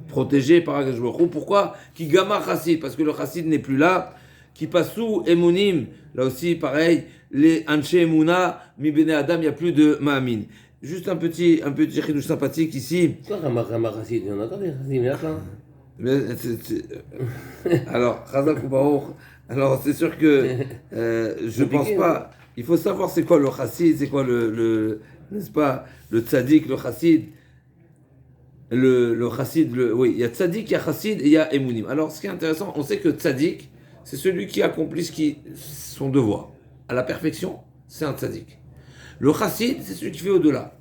protégé par Akadosh Baruch Hu. Pourquoi? Ki gama chassid, parce que le chassid n'est plus là. Qui pasu emonim, là aussi pareil, les Anshe Emuna mi bene Adam, il n'y a plus de Ma'amin. Juste un petit chidouche sympathique ici. Quoi, Rama Chassid? Il y en a encore des Chassidim, il y en a plein. Alors, Chazak ou Baruch, alors c'est sûr que je pense pas. Il faut savoir c'est quoi le chassid, c'est quoi n'est-ce pas, le tzaddik, le chassid. Le chassid, oui, il y a tzaddik, il y a chassid et il y a emunim. Alors, ce qui est intéressant, on sait que tzaddik, c'est celui qui accomplit son devoir. À la perfection, c'est un tzaddik. Le chassid, c'est celui qui fait au-delà.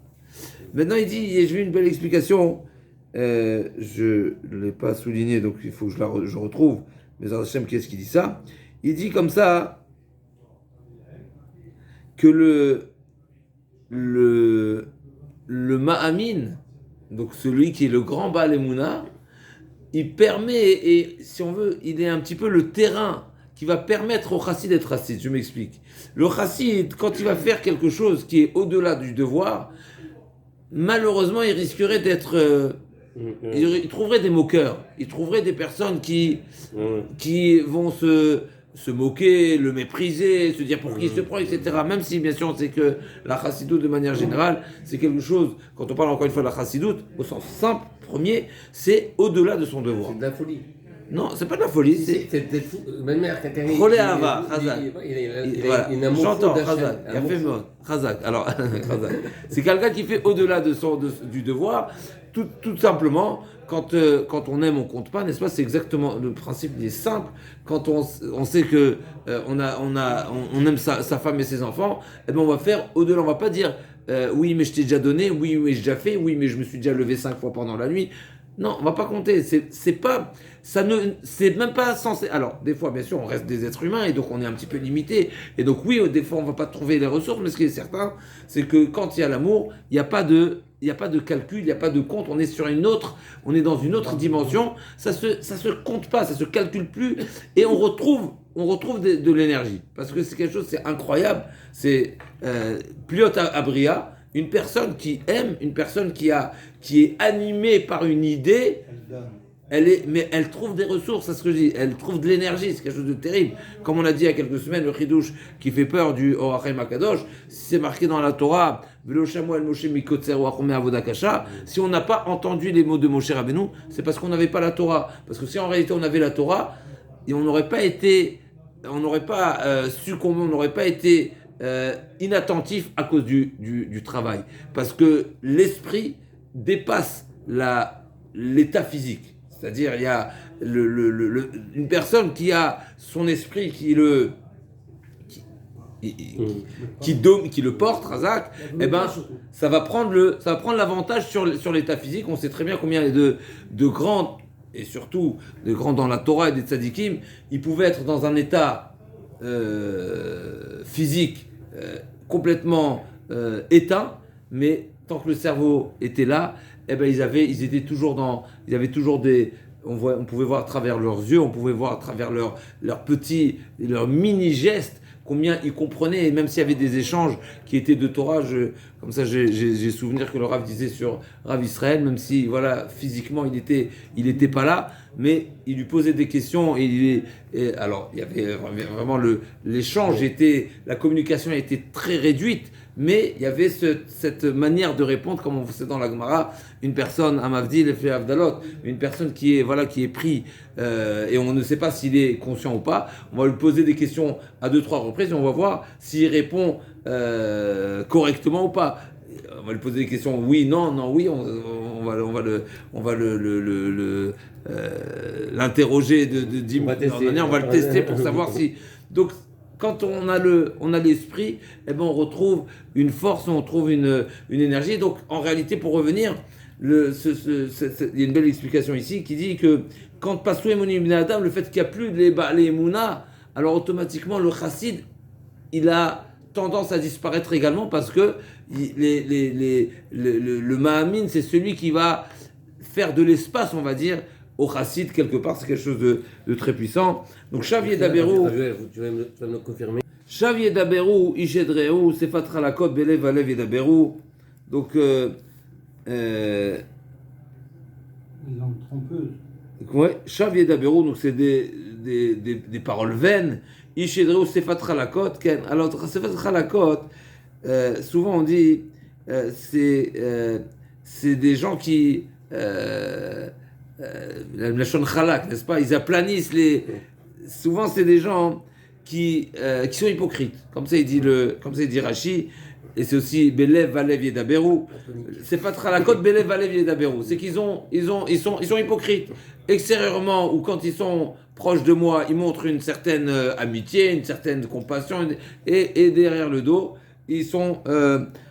Maintenant, il dit, j'ai vu une belle explication, je ne l'ai pas souligné, donc il faut que je retrouve, mais Hachem, qu'est-ce qu'il dit ça? Il dit comme ça, que le Ma'amin, donc celui qui est le grand Baal Emouna, il permet, et si on veut, il est un petit peu le terrain qui va permettre au chassid d'être chassid. Je m'explique. Le chassid, quand il va faire quelque chose qui est au-delà du devoir, malheureusement, il risquerait d'être... il trouverait des moqueurs. Il trouverait des personnes qui vont se moquer, le mépriser, se dire pour qui il se prend, etc. Même si, bien sûr, on sait que la chassidoute, de manière générale, c'est quelque chose, quand on parle encore une fois de la chassidoute, au sens simple, premier, c'est au-delà de son devoir. C'est de la folie. Non, c'est pas de la folie, C'est fou. Même quelqu'un qui. Relais Ava, Khazak. Il a une amour J'entends, fou d'Hachem. Khazak, Khazak. Alors, Khazak. C'est quelqu'un qui fait au-delà du devoir, tout simplement. Quand on aime, on compte pas, n'est-ce pas? C'est exactement le principe. Il est simple. Quand on sait que on aime sa femme et ses enfants, eh ben on va faire au-delà. On va pas dire oui, mais je t'ai déjà donné, oui, mais j'ai déjà fait, oui, mais je me suis déjà levé 5 fois pendant la nuit. Non, on va pas compter. C'est même pas censé. Alors, des fois, bien sûr, on reste des êtres humains et donc on est un petit peu limité. Et donc, oui, des fois, on va pas trouver les ressources, mais ce qui est certain, c'est que quand il y a l'amour, il n'y a pas de calcul, il n'y a pas de compte. On est dans une autre dimension. Ça se compte pas, ça se calcule plus, et on retrouve de l'énergie. Parce que c'est quelque chose, c'est incroyable. C'est Pliot Abria. Une personne qui aime, une personne qui est animée par une idée, mais elle trouve des ressources, c'est ce que je dis, elle trouve de l'énergie, c'est quelque chose de terrible. Comme on a dit il y a quelques semaines, le chidouche qui fait peur du Orachem Akadosh, c'est marqué dans la Torah, si on n'a pas entendu les mots de Moshe Rabbeinu, c'est parce qu'on n'avait pas la Torah. Parce que si en réalité on avait la Torah, et on n'aurait pas succombé, on n'aurait pas été inattentif à cause du travail. Parce que l'esprit dépasse l'état physique. C'est-à-dire, il y a une personne qui a son esprit qui le porte, Razak, eh ben, ça va prendre l'avantage sur l'état physique. On sait très bien combien de grands, et surtout de grands dans la Torah et des tzadikim, ils pouvaient être dans un état physique complètement éteint, mais tant que le cerveau était là, eh ben ils avaient toujours on pouvait voir à travers leurs yeux, on pouvait voir à travers leurs mini gestes combien ils comprenaient, et même s'il y avait des échanges qui étaient de Torah, comme ça j'ai souvenir que le Rav disait sur Rav Israël, même si voilà physiquement il était pas là, mais il lui posait des questions, alors il y avait vraiment l'échange la communication était très réduite, mais il y avait cette manière de répondre, comme on sait dans la Gemara, une personne, Amavdi, le fait Avdalot, une personne qui est pris, et on ne sait pas s'il est conscient ou pas, on va lui poser des questions à 2-3 reprises, et on va voir s'il répond correctement ou pas. On va lui poser des questions, oui, non, oui, on va l'interroger de 10 minutes, on va le tester pour savoir si... Donc, quand on a l'esprit, eh ben on retrouve une force, on trouve une énergie. Donc, en réalité, pour revenir, il y a une belle explication ici qui dit que quand Pasou Emonim Ibn Adam, le fait qu'il n'y a plus les Emouna, alors automatiquement, le chassid, il a tendance à disparaître également parce que le Mahamin, c'est celui qui va faire de l'espace, on va dire, au chassid, quelque part, c'est quelque chose de très puissant. Donc, Xavier Daberou, tu vas me confirmer. Xavier Daberou, Ishedreou, Sefat Halakot, Belev Alev et Daberou. Donc, Langue trompeuse. ouais, Xavier Daberou, donc c'est des paroles vaines. Ishedreou, Sefat Halakot, Ken. Alors, Sefat Halakot, souvent on dit, c'est des gens qui. La Shon Chalak, n'est-ce pas? Ils aplanissent Souvent, c'est des gens qui sont hypocrites. Comme ça, il dit Rashi, et c'est aussi Belev, Valev, Yedaberou. C'est pas Chalakot, Belev, Valev, Yedaberou. C'est qu'ils sont hypocrites. Extérieurement, ou quand ils sont proches de moi, ils montrent une certaine amitié, une certaine compassion, et derrière le dos, ils sont,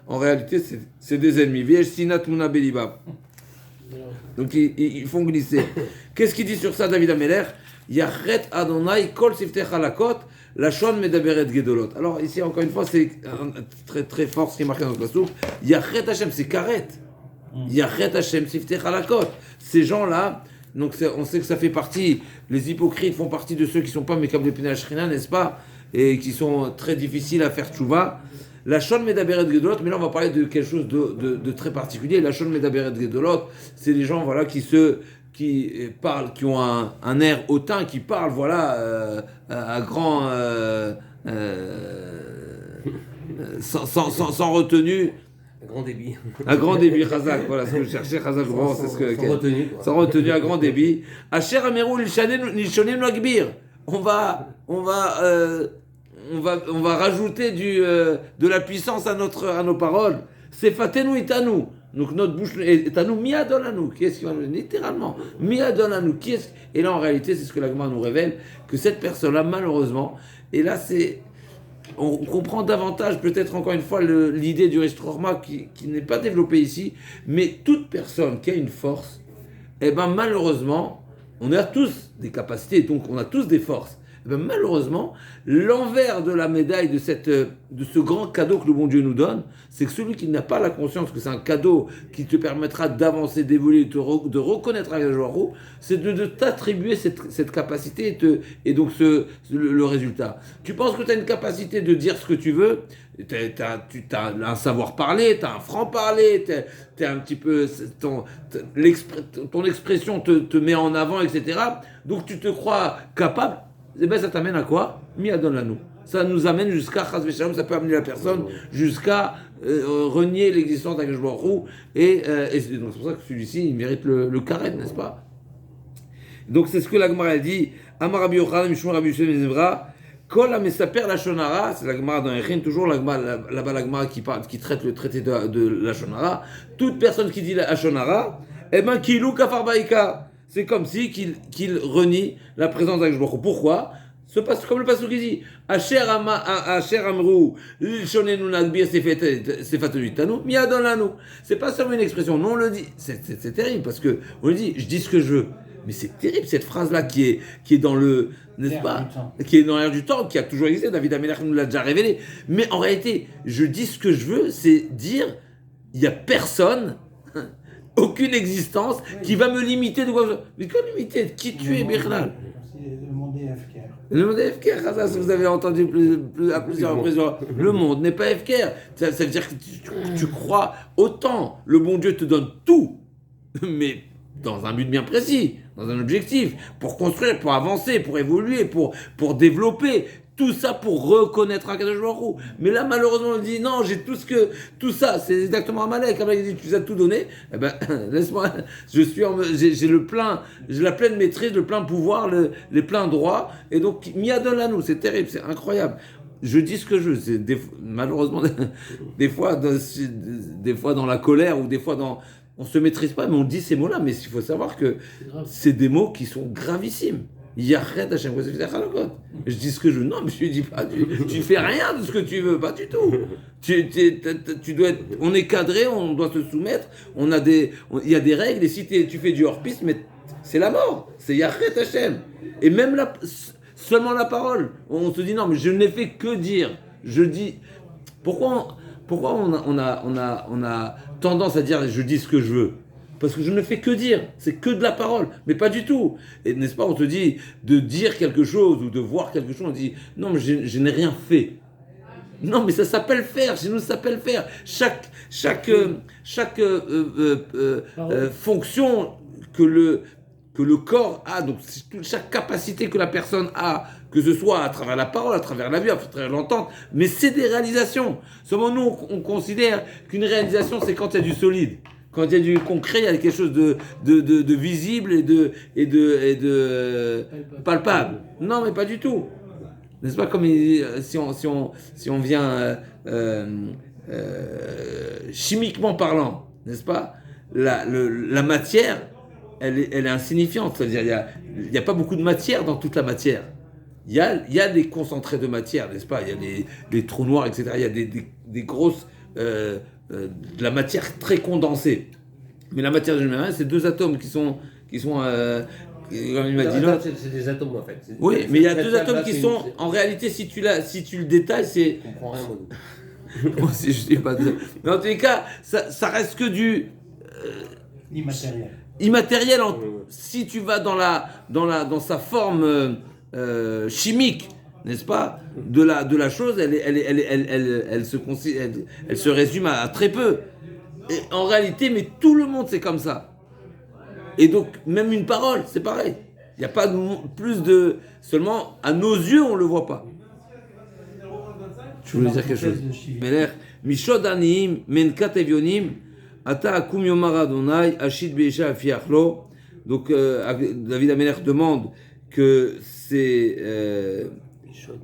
en réalité, c'est des ennemis. Viesh Sinat Muna Beliba. Donc ils font glisser. Qu'est-ce qu'il dit sur ça, David Ameler? Yachet Adonai Kol Siftei Chalakot Lashon Medaberet Gedolot. Alors ici encore une fois c'est très très fort ce qui est marqué dans le passage. Yachet Hashem, c'est Karet. Yachet Hashem Siftei Chalakot. Ces gens-là Donc on sait que ça fait partie, les hypocrites font partie de ceux qui ne sont pas Mekab de Pina Shrina, n'est-ce pas? Et qui sont très difficiles à faire tchouva. La Shon Medaberet Gedolot, mais là on va parler de quelque chose de très particulier. La Shon Medaberet Gedolot, c'est les gens voilà, qui parlent, qui ont un air hautain, qui parlent voilà, à grand. Sans retenue. Un grand débit. À grand débit, Chazak, voilà ce que je cherchais, Chazak, bon, c'est ce que. Sans retenue. Sans retenue, à grand débit. Asher Amerou Lishonim Lagbir. On va rajouter de la puissance à nos paroles. C'est Fatenu Itanu. Donc notre bouche est à nous, Miadon à nous. Qui est-ce qui va nous littéralement Miadon à nous. Qui est-ce... Et là, en réalité, c'est ce que la Gemara nous révèle, que cette personne-là, malheureusement, et là, on comprend davantage, peut-être encore une fois, l'idée du Rishtrorma qui n'est pas développée ici, mais toute personne qui a une force, eh ben malheureusement, on a tous des capacités, donc on a tous des forces. Eh ben malheureusement, l'envers de la médaille de ce grand cadeau que le bon Dieu nous donne, c'est que celui qui n'a pas la conscience que c'est un cadeau qui te permettra d'avancer, d'évoluer, de reconnaître avec la c'est de t'attribuer cette capacité et donc le résultat. Tu penses que tu as une capacité de dire ce que tu veux, tu as un savoir-parler, tu as un franc-parler, tu un petit peu... Ton expression te met en avant, etc. Donc tu te crois capable. Et bien ça t'amène à quoi? Miadon lanou. Ça nous amène jusqu'à Chas Veshalom, ça peut amener la personne jusqu'à renier l'existence d'Akadosh Baruch Hu. Et donc c'est pour ça que celui-ci, il mérite le carré, n'est-ce pas? Donc c'est ce que la Gemara dit. Amar Rabbi Yochanan, Mishmor Rabbi Yosef Mezevra, Kol HaMesaper la Shonara, c'est la Gemara dans Echin, toujours là-bas la Gemara qui traite le traité de la Shonara. Toute personne qui dit la Shonara, eh ben Kilou Kafar Baïka. C'est comme si qu'il renie la présence d'Akadosh Baruch Hu. Pourquoi? Comme le passage qui dit Asher Amrou Shonenu Nagbir Sefatenu Tanu Miadon Lanu. C'est pas seulement une expression, non, on le dit. C'est terrible parce que on le dit, je dis ce que je veux. Mais c'est terrible cette phrase-là qui est dans le, n'est-ce pas, qui est dans l'air du temps, qui a toujours existé. David Amelach nous l'a déjà révélé. Mais en réalité, je dis ce que je veux, c'est dire il y a personne. Aucune existence qui va me limiter de quoi. Mais quoi limiter? Qui tu es, Bernal? Le monde est FKR. Le monde est FKR, ça, si vous avez entendu à plusieurs reprises. Le monde n'est pas FKR. Ça veut dire que tu crois autant. Le bon Dieu te donne tout, mais dans un but bien précis, dans un objectif, pour construire, pour avancer, pour évoluer, pour développer. Tout ça pour reconnaître Akadosh Baruch Hu. Mais là, malheureusement, on dit non, j'ai tout ça, c'est exactement Amalek. Amalek dit tu as tout donné. Eh ben, laisse-moi, j'ai la pleine maîtrise, le plein pouvoir, les pleins droits. Et donc, Miadon Lanou, c'est terrible, c'est incroyable. Je dis ce que je veux. Malheureusement, des fois dans la colère ou des fois on se maîtrise pas, mais on dit ces mots-là. Mais il faut savoir que c'est des mots qui sont gravissimes. Yachet Hashem, je dis ce que je veux. Non, mais je dis pas. Tu fais rien de ce que tu veux, pas du tout. Tu dois être. On est cadré, on doit se soumettre. Il y a des règles. Et si tu fais du hors-piste, mais c'est la mort. C'est Yachet Hashem. Et même seulement la parole. On se dit non, mais je n'ai fait que dire. Je dis. Pourquoi on a tendance à dire je dis ce que je veux? Parce que je ne fais que dire, c'est que de la parole, mais pas du tout. Et n'est-ce pas, on te dit de dire quelque chose ou de voir quelque chose, on dit non, mais je n'ai rien fait. Non, mais ça s'appelle faire, chez nous ça s'appelle faire. Chaque fonction que le corps a, donc chaque capacité que la personne a, que ce soit à travers la parole, à travers la vue, à travers l'entente, mais c'est des réalisations. Seulement nous, on considère qu'une réalisation, c'est quand il y a du solide. Quand il y a du concret, il y a quelque chose de visible et de palpable. Non, mais pas du tout. N'est-ce pas comme si on vient chimiquement parlant, n'est-ce pas? La matière, elle est insignifiante. C'est-à-dire, il n'y a pas beaucoup de matière dans toute la matière. Il y a des concentrés de matière, n'est-ce pas? Il y a des trous noirs, etc. Il y a des grosses... de la matière très condensée. Mais la matière générale, c'est deux atomes qui sont comme il m'a dit là. C'est des atomes en fait. Oui, mais il y a deux atomes qui sont, en réalité, si tu le détailles, c'est... Je comprends rien, moi. Moi aussi, je sais pas. Mais en tous les cas, ça reste que du... Immatériel. immatérielle, si tu vas dans sa forme chimique, n'est-ce pas, de la chose, elle se résume à très peu. Et en réalité, mais tout le monde c'est comme ça. Et donc, même une parole, c'est pareil. Il n'y a pas plus de... Seulement, à nos yeux, on ne le voit pas. Je voulais dire quelque chose. Melech, Mishod Aniim, Menkat Evionim, Ata Akum Yomar Adonai, Ashid Beisha Afiachlo. Donc, David Amelech demande que c'est...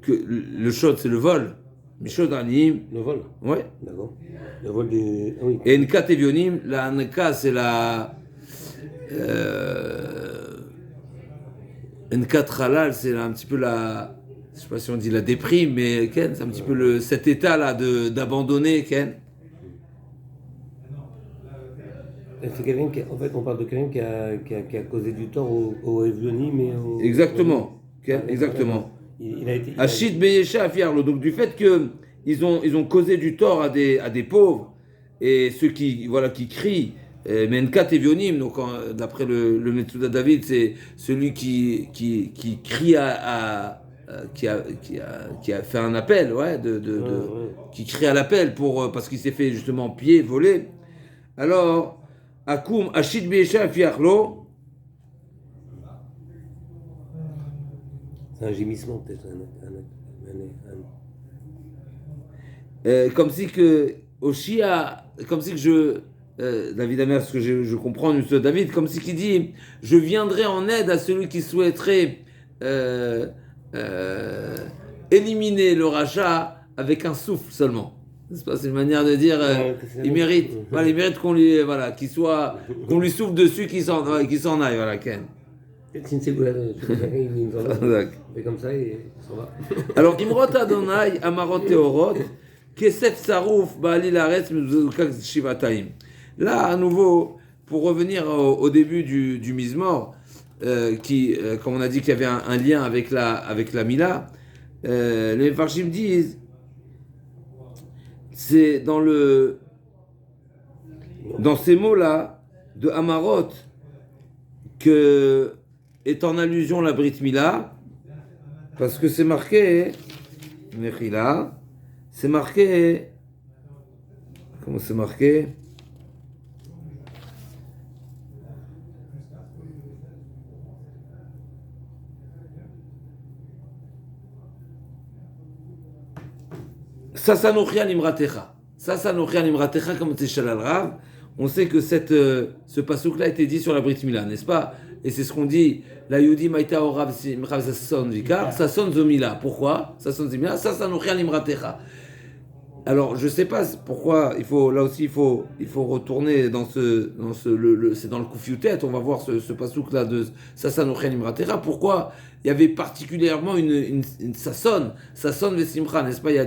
que le shod, c'est le vol. Mishod Aniim. Le vol. Ouais. D'accord. Le vol des. Ah oui. Et Nkat Evionim, la Nka, c'est la... Nkat Halal, c'est un petit peu la... Je sais pas si on dit la déprime, mais Ken, c'est un petit peu cet état-là d'abandonner, Ken. C'est quelqu'un qui, en fait, on parle de quelqu'un qui a causé du tort au Evionim et au. Exactement, Ken, exactement. Il a été. Achid Beyesha Afiarlo, donc du fait que ils ont causé du tort à des pauvres et ceux qui crient. Mais Nkat Evionim, donc d'après le Metsuda David, c'est celui qui crie qui a fait un appel, ouais, qui crie à l'appel parce qu'il s'est fait justement piller, voler. Alors, Akum Ashid Beisha Fiachlo. C'est un gémissement peut-être. Comme si que Oshia, comme si que David Amer, ce que je comprends, M. David, comme si qu'il dit, je viendrai en aide à celui qui souhaiterait éliminer le rachat avec un souffle seulement. C'est une manière de dire, il mérite, voilà, il mérite qu'on lui souffle dessus, qu'il s'en aille, voilà, Ken. C'est une ségoulade, il fait comme ça et il s'en va. Alors, Imrot Adonai, Amarot Teorot, Kesef Sarouf, Baali Laretz, Mezuzukak Shivataim. Là, à nouveau, pour revenir au début du Mizmor, qui, comme on a dit qu'il y avait un lien avec la Mila, les Farshim disent, c'est dans ces mots-là de Amarot que est en allusion la Brit Mila, parce que c'est marqué, Mechila, c'est marqué, comment c'est marqué? Sasanochia Nimratecha. Sasanochia Nimratecha, comme c'est Shalal Rav, on sait que ce pasouk-là a été dit sur la Brit Mila, n'est-ce pas? Et c'est ce qu'on dit, la Yudi Maïta Orav Sasson Vikar, Sasson Zomila. Pourquoi? Sasson Zomila, Sasanochia Nimratecha. Alors, je ne sais pas pourquoi, il faut retourner c'est dans le Koufiotet, on va voir ce pasouk-là de Sasanochia Nimratecha. Pourquoi il y avait particulièrement une Sasson Vesimcha, n'est-ce pas? Il y a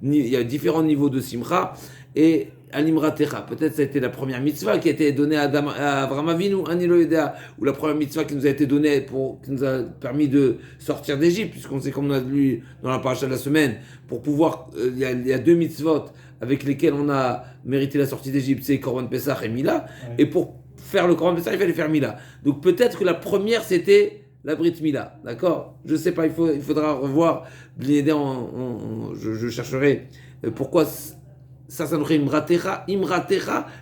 il y a différents niveaux de Simcha, et Alimratecha, peut-être ça a été la première mitzvah qui a été donnée à Avraham Avinu, Anilo Yedea, ou la première mitzvah qui nous a été donnée qui nous a permis de sortir d'Égypte, puisqu'on sait, comme on a lu dans la paracha de la semaine, pour pouvoir, il y a deux mitzvot avec lesquels on a mérité la sortie d'Égypte, c'est Korban Pessah et Mila, et pour faire le Korban Pessah, il fallait faire Mila. Donc peut-être que la première c'était la Brit Mila, d'accord? Je sais pas, il faudra revoir. Je chercherai pourquoi ça nous fait imratecha,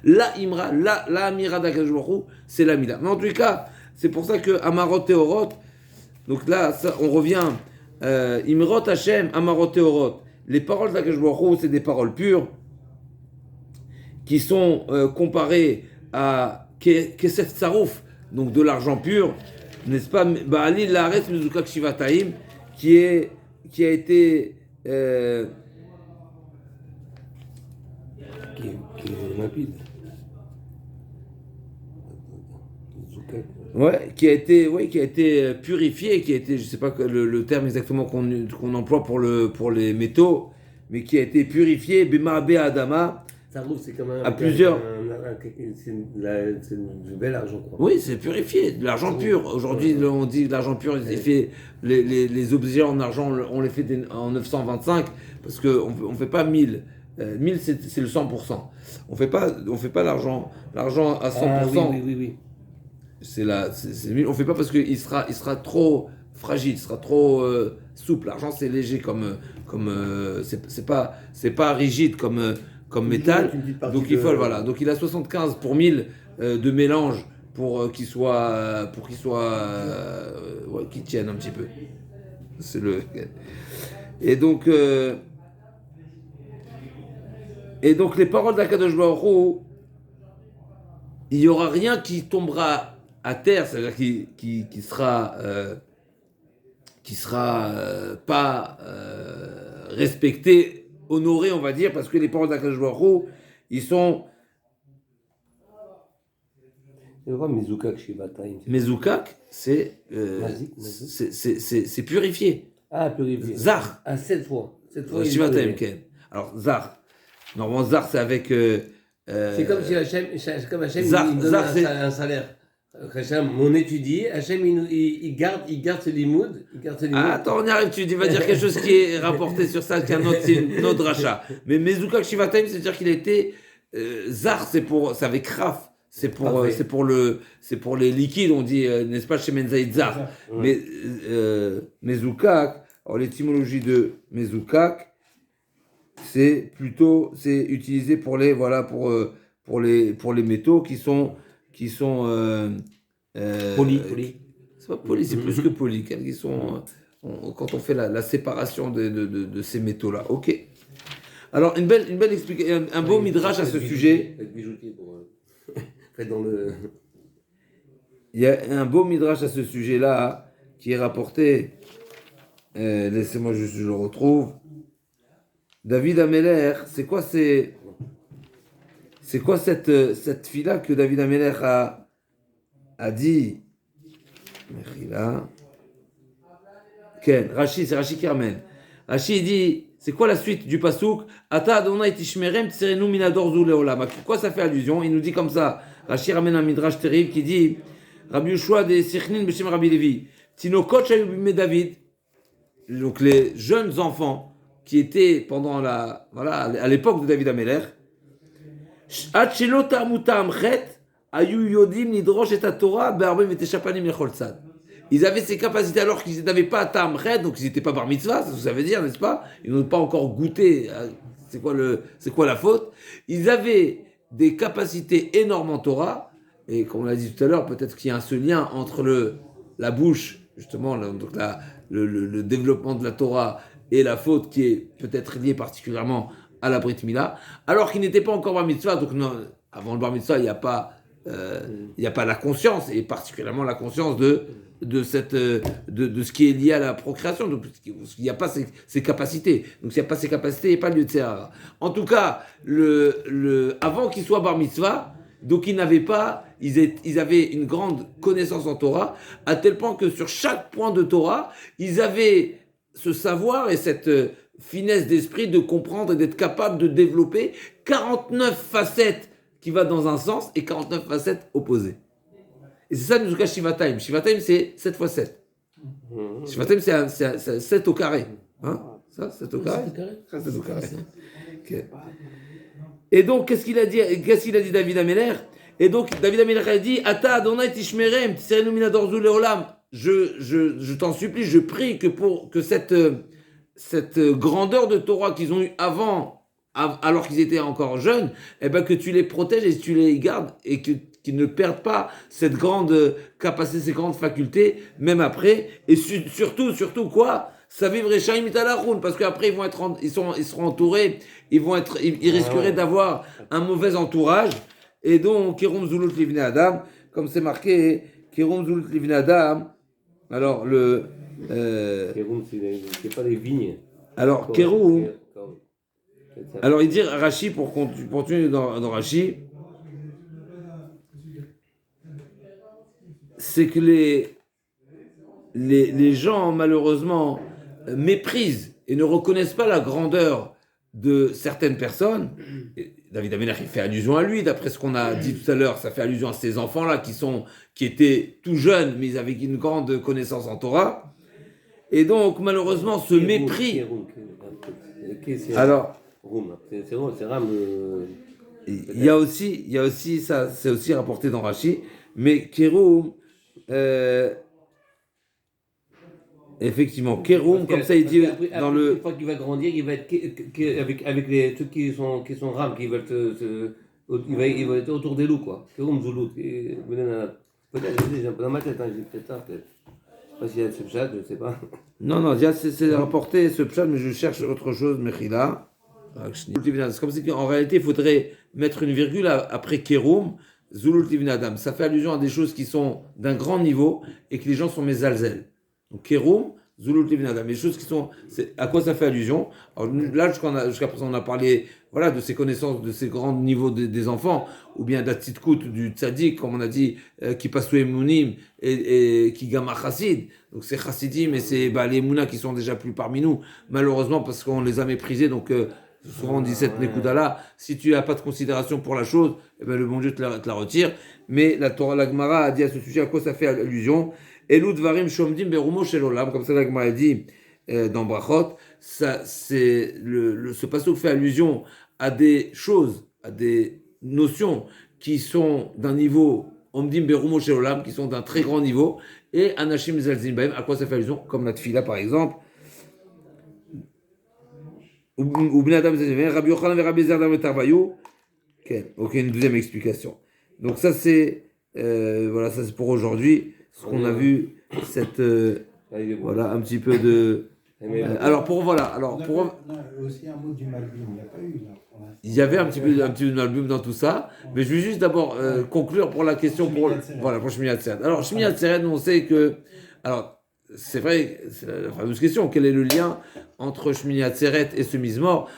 la amira d'Akadosh Baruch Hu, c'est la Mila. Mais en tout cas, c'est pour ça que Amarot Teorot, donc là, on revient, Imrot Hashem, Amarot Teorot, les paroles d'Akadosh Baruch Hu, c'est des paroles pures, qui sont comparées à Kesef Tsarouf, donc de l'argent pur, n'est-ce pas? Baali Laretz Mezukak Shivataim, qui a été qui est limpide. Qui a été purifié, qui a été, je sais pas le terme exactement qu'on emploie pour les métaux, mais qui a été purifié, Bema'abe Adama. C'est comme à plusieurs. C'est du bel argent, quoi. Oui, c'est purifié, de l'argent pur. Aujourd'hui, on dit de l'argent pur, les objets en argent, on les fait en 925, parce qu'on ne fait pas 1000 1000 c'est le 100%. On fait pas l'argent à 100%. Ah, oui. On fait pas parce qu'il sera trop fragile, il sera trop souple. L'argent c'est léger c'est pas rigide comme métal. Donc il faut voilà. Donc il a 75 pour 1000 de mélange qu'il tienne un petit peu. C'est le et donc les paroles d'Akadosh Baruch Hu, il y aura rien qui tombera à terre, c'est-à-dire qui sera pas respecté, honoré, on va dire, parce que les paroles d'Akadosh Baruch Hu, ils sont C'est quoi Mezukak Shivatayim? Mezukak, c'est purifié. Ah, purifié. Zar. Ah, 7 fois. 7 fois. Shivatayim Ken. Alors Zar. Normalement Zar c'est avec. C'est comme si Hachem Zar, il donne Zar, un salaire. Hachem, mon étudié, Hachem il garde ce limoud. Ah, attends, on y arrive, tu vas dire quelque chose qui est rapporté sur ça, c'est une autre rachat. Mais Mezukak Shivatayim, c'est-à-dire qu'il a été. Zar, c'est avec Raf. C'est pour les liquides, on dit, n'est-ce pas, chez Menzaïd Zar. Mais Mezukak, alors l'étymologie de Mezukak, c'est utilisé pour les métaux qui sont Poli. C'est pas poli, c'est plus que poli, qui sont quand on fait la séparation de ces métaux là. Ok. Alors une belle explication, un beau midrash à ce sujet. Il y a un beau midrash à ce sujet là qui est rapporté. Laissez-moi juste je le retrouve. David Ameler, c'est quoi cette fille-là que David Ameler a dit? Ken, c'est Rashi qui ramène. Rashi dit, c'est quoi la suite du pasouk? Ata Adonai tishmerem tserenu minador zu leolam. À quoi ça fait allusion? Il nous dit comme ça. Rashi ramène un midrash terrible qui dit, Rabbi Yoshua de Sichnin b'shem Rabbi Levi, Tinokot shayu b'mei David. Donc les jeunes enfants qui étaient pendant à l'époque de David Ameler, ils avaient ces capacités alors qu'ils n'avaient pas Ta'amchet, donc ils n'étaient pas bar mitzvah, c'est ce que ça veut dire, n'est-ce pas? Ils n'ont pas encore goûté, c'est quoi la faute? Ils avaient des capacités énormes en Torah, et comme on l'a dit tout à l'heure, peut-être qu'il y a ce lien entre la bouche, justement, donc le développement de la Torah et la faute qui est peut-être liée particulièrement à la Brit Mila, alors qu'il n'était pas encore bar mitzvah, donc non, avant le bar mitzvah, il n'y a pas la conscience, et particulièrement la conscience de ce qui est lié à la procréation, donc il n'y a pas ces capacités. Donc s'il n'y a pas ces capacités, il n'y a pas de lieu de Sehara. En tout cas, avant qu'il soit bar mitzvah, donc ils avaient une grande connaissance en Torah, à tel point que sur chaque point de Torah, ils avaient ce savoir et cette finesse d'esprit de comprendre et d'être capable de développer 49 facettes qui va dans un sens et 49 facettes opposées. Et c'est ça le Mezukak Shivatayim. Shivatayim, c'est 7 x 7. Shivatayim, c'est 7 au carré. Hein? Ça, 7 au carré? 7 au carré. Okay. Et donc, qu'est-ce qu'il a dit David Ameler? Et donc, David Ameler a dit, Ata Adonai tishmerem, tserenu minador zu leolam. Je t'en supplie, je prie que cette grandeur de Torah qu'ils ont eue alors qu'ils étaient encore jeunes, eh ben que tu les protèges et tu les gardes et qu'ils ne perdent pas cette grande capacité, ces grandes facultés, même après. Et surtout quoi? Ça vivrait Shaim Italaroun, parce qu'après ils seront entourés, ils risqueraient d'avoir un mauvais entourage. Et donc, Kérum Zulut Livnei Adam, comme c'est marqué, Kérum Zulut Livnei Adam. Alors Kérum, c'est pas des vignes. Alors Kérum. Alors il dit Rashi, pour continuer dans Rashi, c'est que les gens malheureusement méprisent et ne reconnaissent pas la grandeur de certaines personnes. Et David Ameler, il fait allusion à lui, d'après ce qu'on a dit tout à l'heure, ça fait allusion à ces enfants-là qui étaient tout jeunes, mais avec une grande connaissance en Torah. Et donc malheureusement ce mépris. Alors Roum. C'est Ram. Il y a aussi ça, c'est aussi rapporté dans Rashi, mais Kéroum, effectivement, Kéroum, comme ça il dit dans Une le. fois qu'il va grandir, il va être avec les trucs qui sont Ram, qui veulent il va être autour des loups, quoi. Kéroum, Zoulout. Peut-être, j'ai un peu dans ma tête, hein, j'ai peut-être ça, peut-être. Je sais pas s'il y a ce chat, je ne sais pas. Non, non, déjà c'est rapporté ce pshat, mais je cherche autre chose, Mechila. C'est comme si en réalité il faudrait mettre une virgule après Kéroum, Zulul Tivnadam. Ça fait allusion à des choses qui sont d'un grand niveau et que les gens sont mesalzel. Donc Kéroum, Zulul Tivnadam. Les choses qui sont. À quoi ça fait allusion? Alors là, jusqu'à présent, on a parlé voilà, de ces connaissances, de ces grands niveaux des enfants, ou bien d'Atzitkout, du Tzadik, comme on a dit, qui passe au Emunim et qui gamma Chassid. Donc c'est Chassidim et c'est les Mouna qui sont déjà plus parmi nous, malheureusement parce qu'on les a méprisés. Donc souvent on dit cette Nekudala, si tu n'as pas de considération pour la chose, eh ben, le bon Dieu te la retire. Mais la Torah, la Gemara a dit à ce sujet à quoi ça fait allusion. Elud varim shomdim berumo shel olam, comme ça la Gemara a dit dans Brachot, ça, ce passage fait allusion à des choses, à des notions qui sont d'un niveau omdim berumo shel olam, qui sont d'un très grand niveau, et anashim zalzin bahem, à quoi ça fait allusion, comme la tfila par exemple. Ou Bnadam Rabbi Yochanan et Rabbi Zerda Metarbayou. Ok, une deuxième explication. Donc ça c'est voilà, ça c'est pour aujourd'hui. Ce qu'on a vu, cette voilà un petit peu de. Alors pour voilà, alors pour. Non, aussi un mot du Malbim, il n'y a pas eu là. Il y avait un petit peu de album dans tout ça, mais je vais juste d'abord conclure pour la question pour voilà pour Shmini Atzeret. Alors Shmini Atzeret, on sait que alors c'est vrai, c'est la fameuse question, quel est le lien entre Shmini Atzeret et ce Mizmor,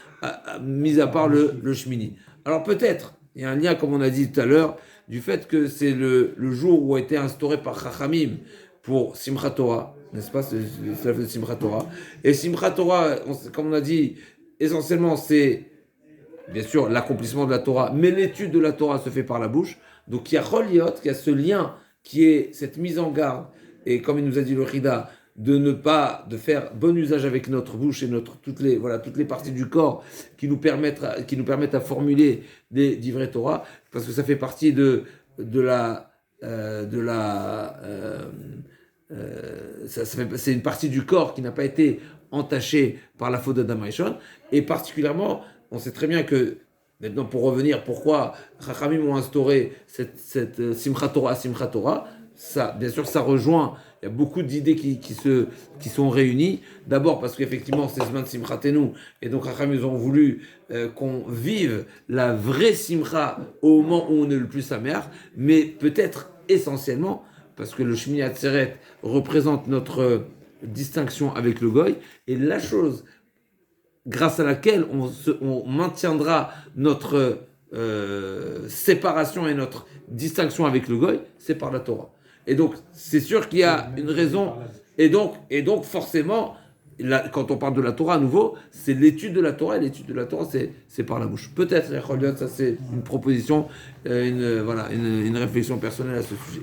mis à part le Shmini. Alors peut-être, il y a un lien, comme on a dit tout à l'heure, du fait que c'est le jour où a été instauré par Chachamim pour Simchat Torah, n'est-ce pas, c'est le Simchat Torah. Et Simchat Torah, comme on a dit, essentiellement c'est bien sûr l'accomplissement de la Torah, mais l'étude de la Torah se fait par la bouche. Donc il y a Choliot, il y a ce lien qui est cette mise en garde, et comme il nous a dit le Rida, de faire bon usage avec notre bouche et toutes les parties du corps qui nous permettent à formuler des divrei Torah, parce que ça fait partie c'est une partie du corps qui n'a pas été entachée par la faute d'Adam Rishon, et particulièrement, on sait très bien que maintenant, pour revenir, pourquoi Chachamim ont instauré cette Simchat Torah, ça, bien sûr, ça rejoint. Il y a beaucoup d'idées qui sont réunies. D'abord parce qu'effectivement, c'est Zman Simchatenu, et donc Chachamim ils ont voulu qu'on vive la vraie Simcha au moment où on est le plus amer, mais peut-être essentiellement parce que le Shmini Atzeret représente notre distinction avec le Goy, et la chose grâce à laquelle on maintiendra notre séparation et notre distinction avec le Goy, c'est par la Torah. Et donc, c'est sûr qu'il y a une raison. Et donc forcément, quand on parle de la Torah à nouveau, c'est l'étude de la Torah, et l'étude de la Torah, c'est par la bouche. Peut-être, ça c'est une proposition, une réflexion personnelle à ce sujet.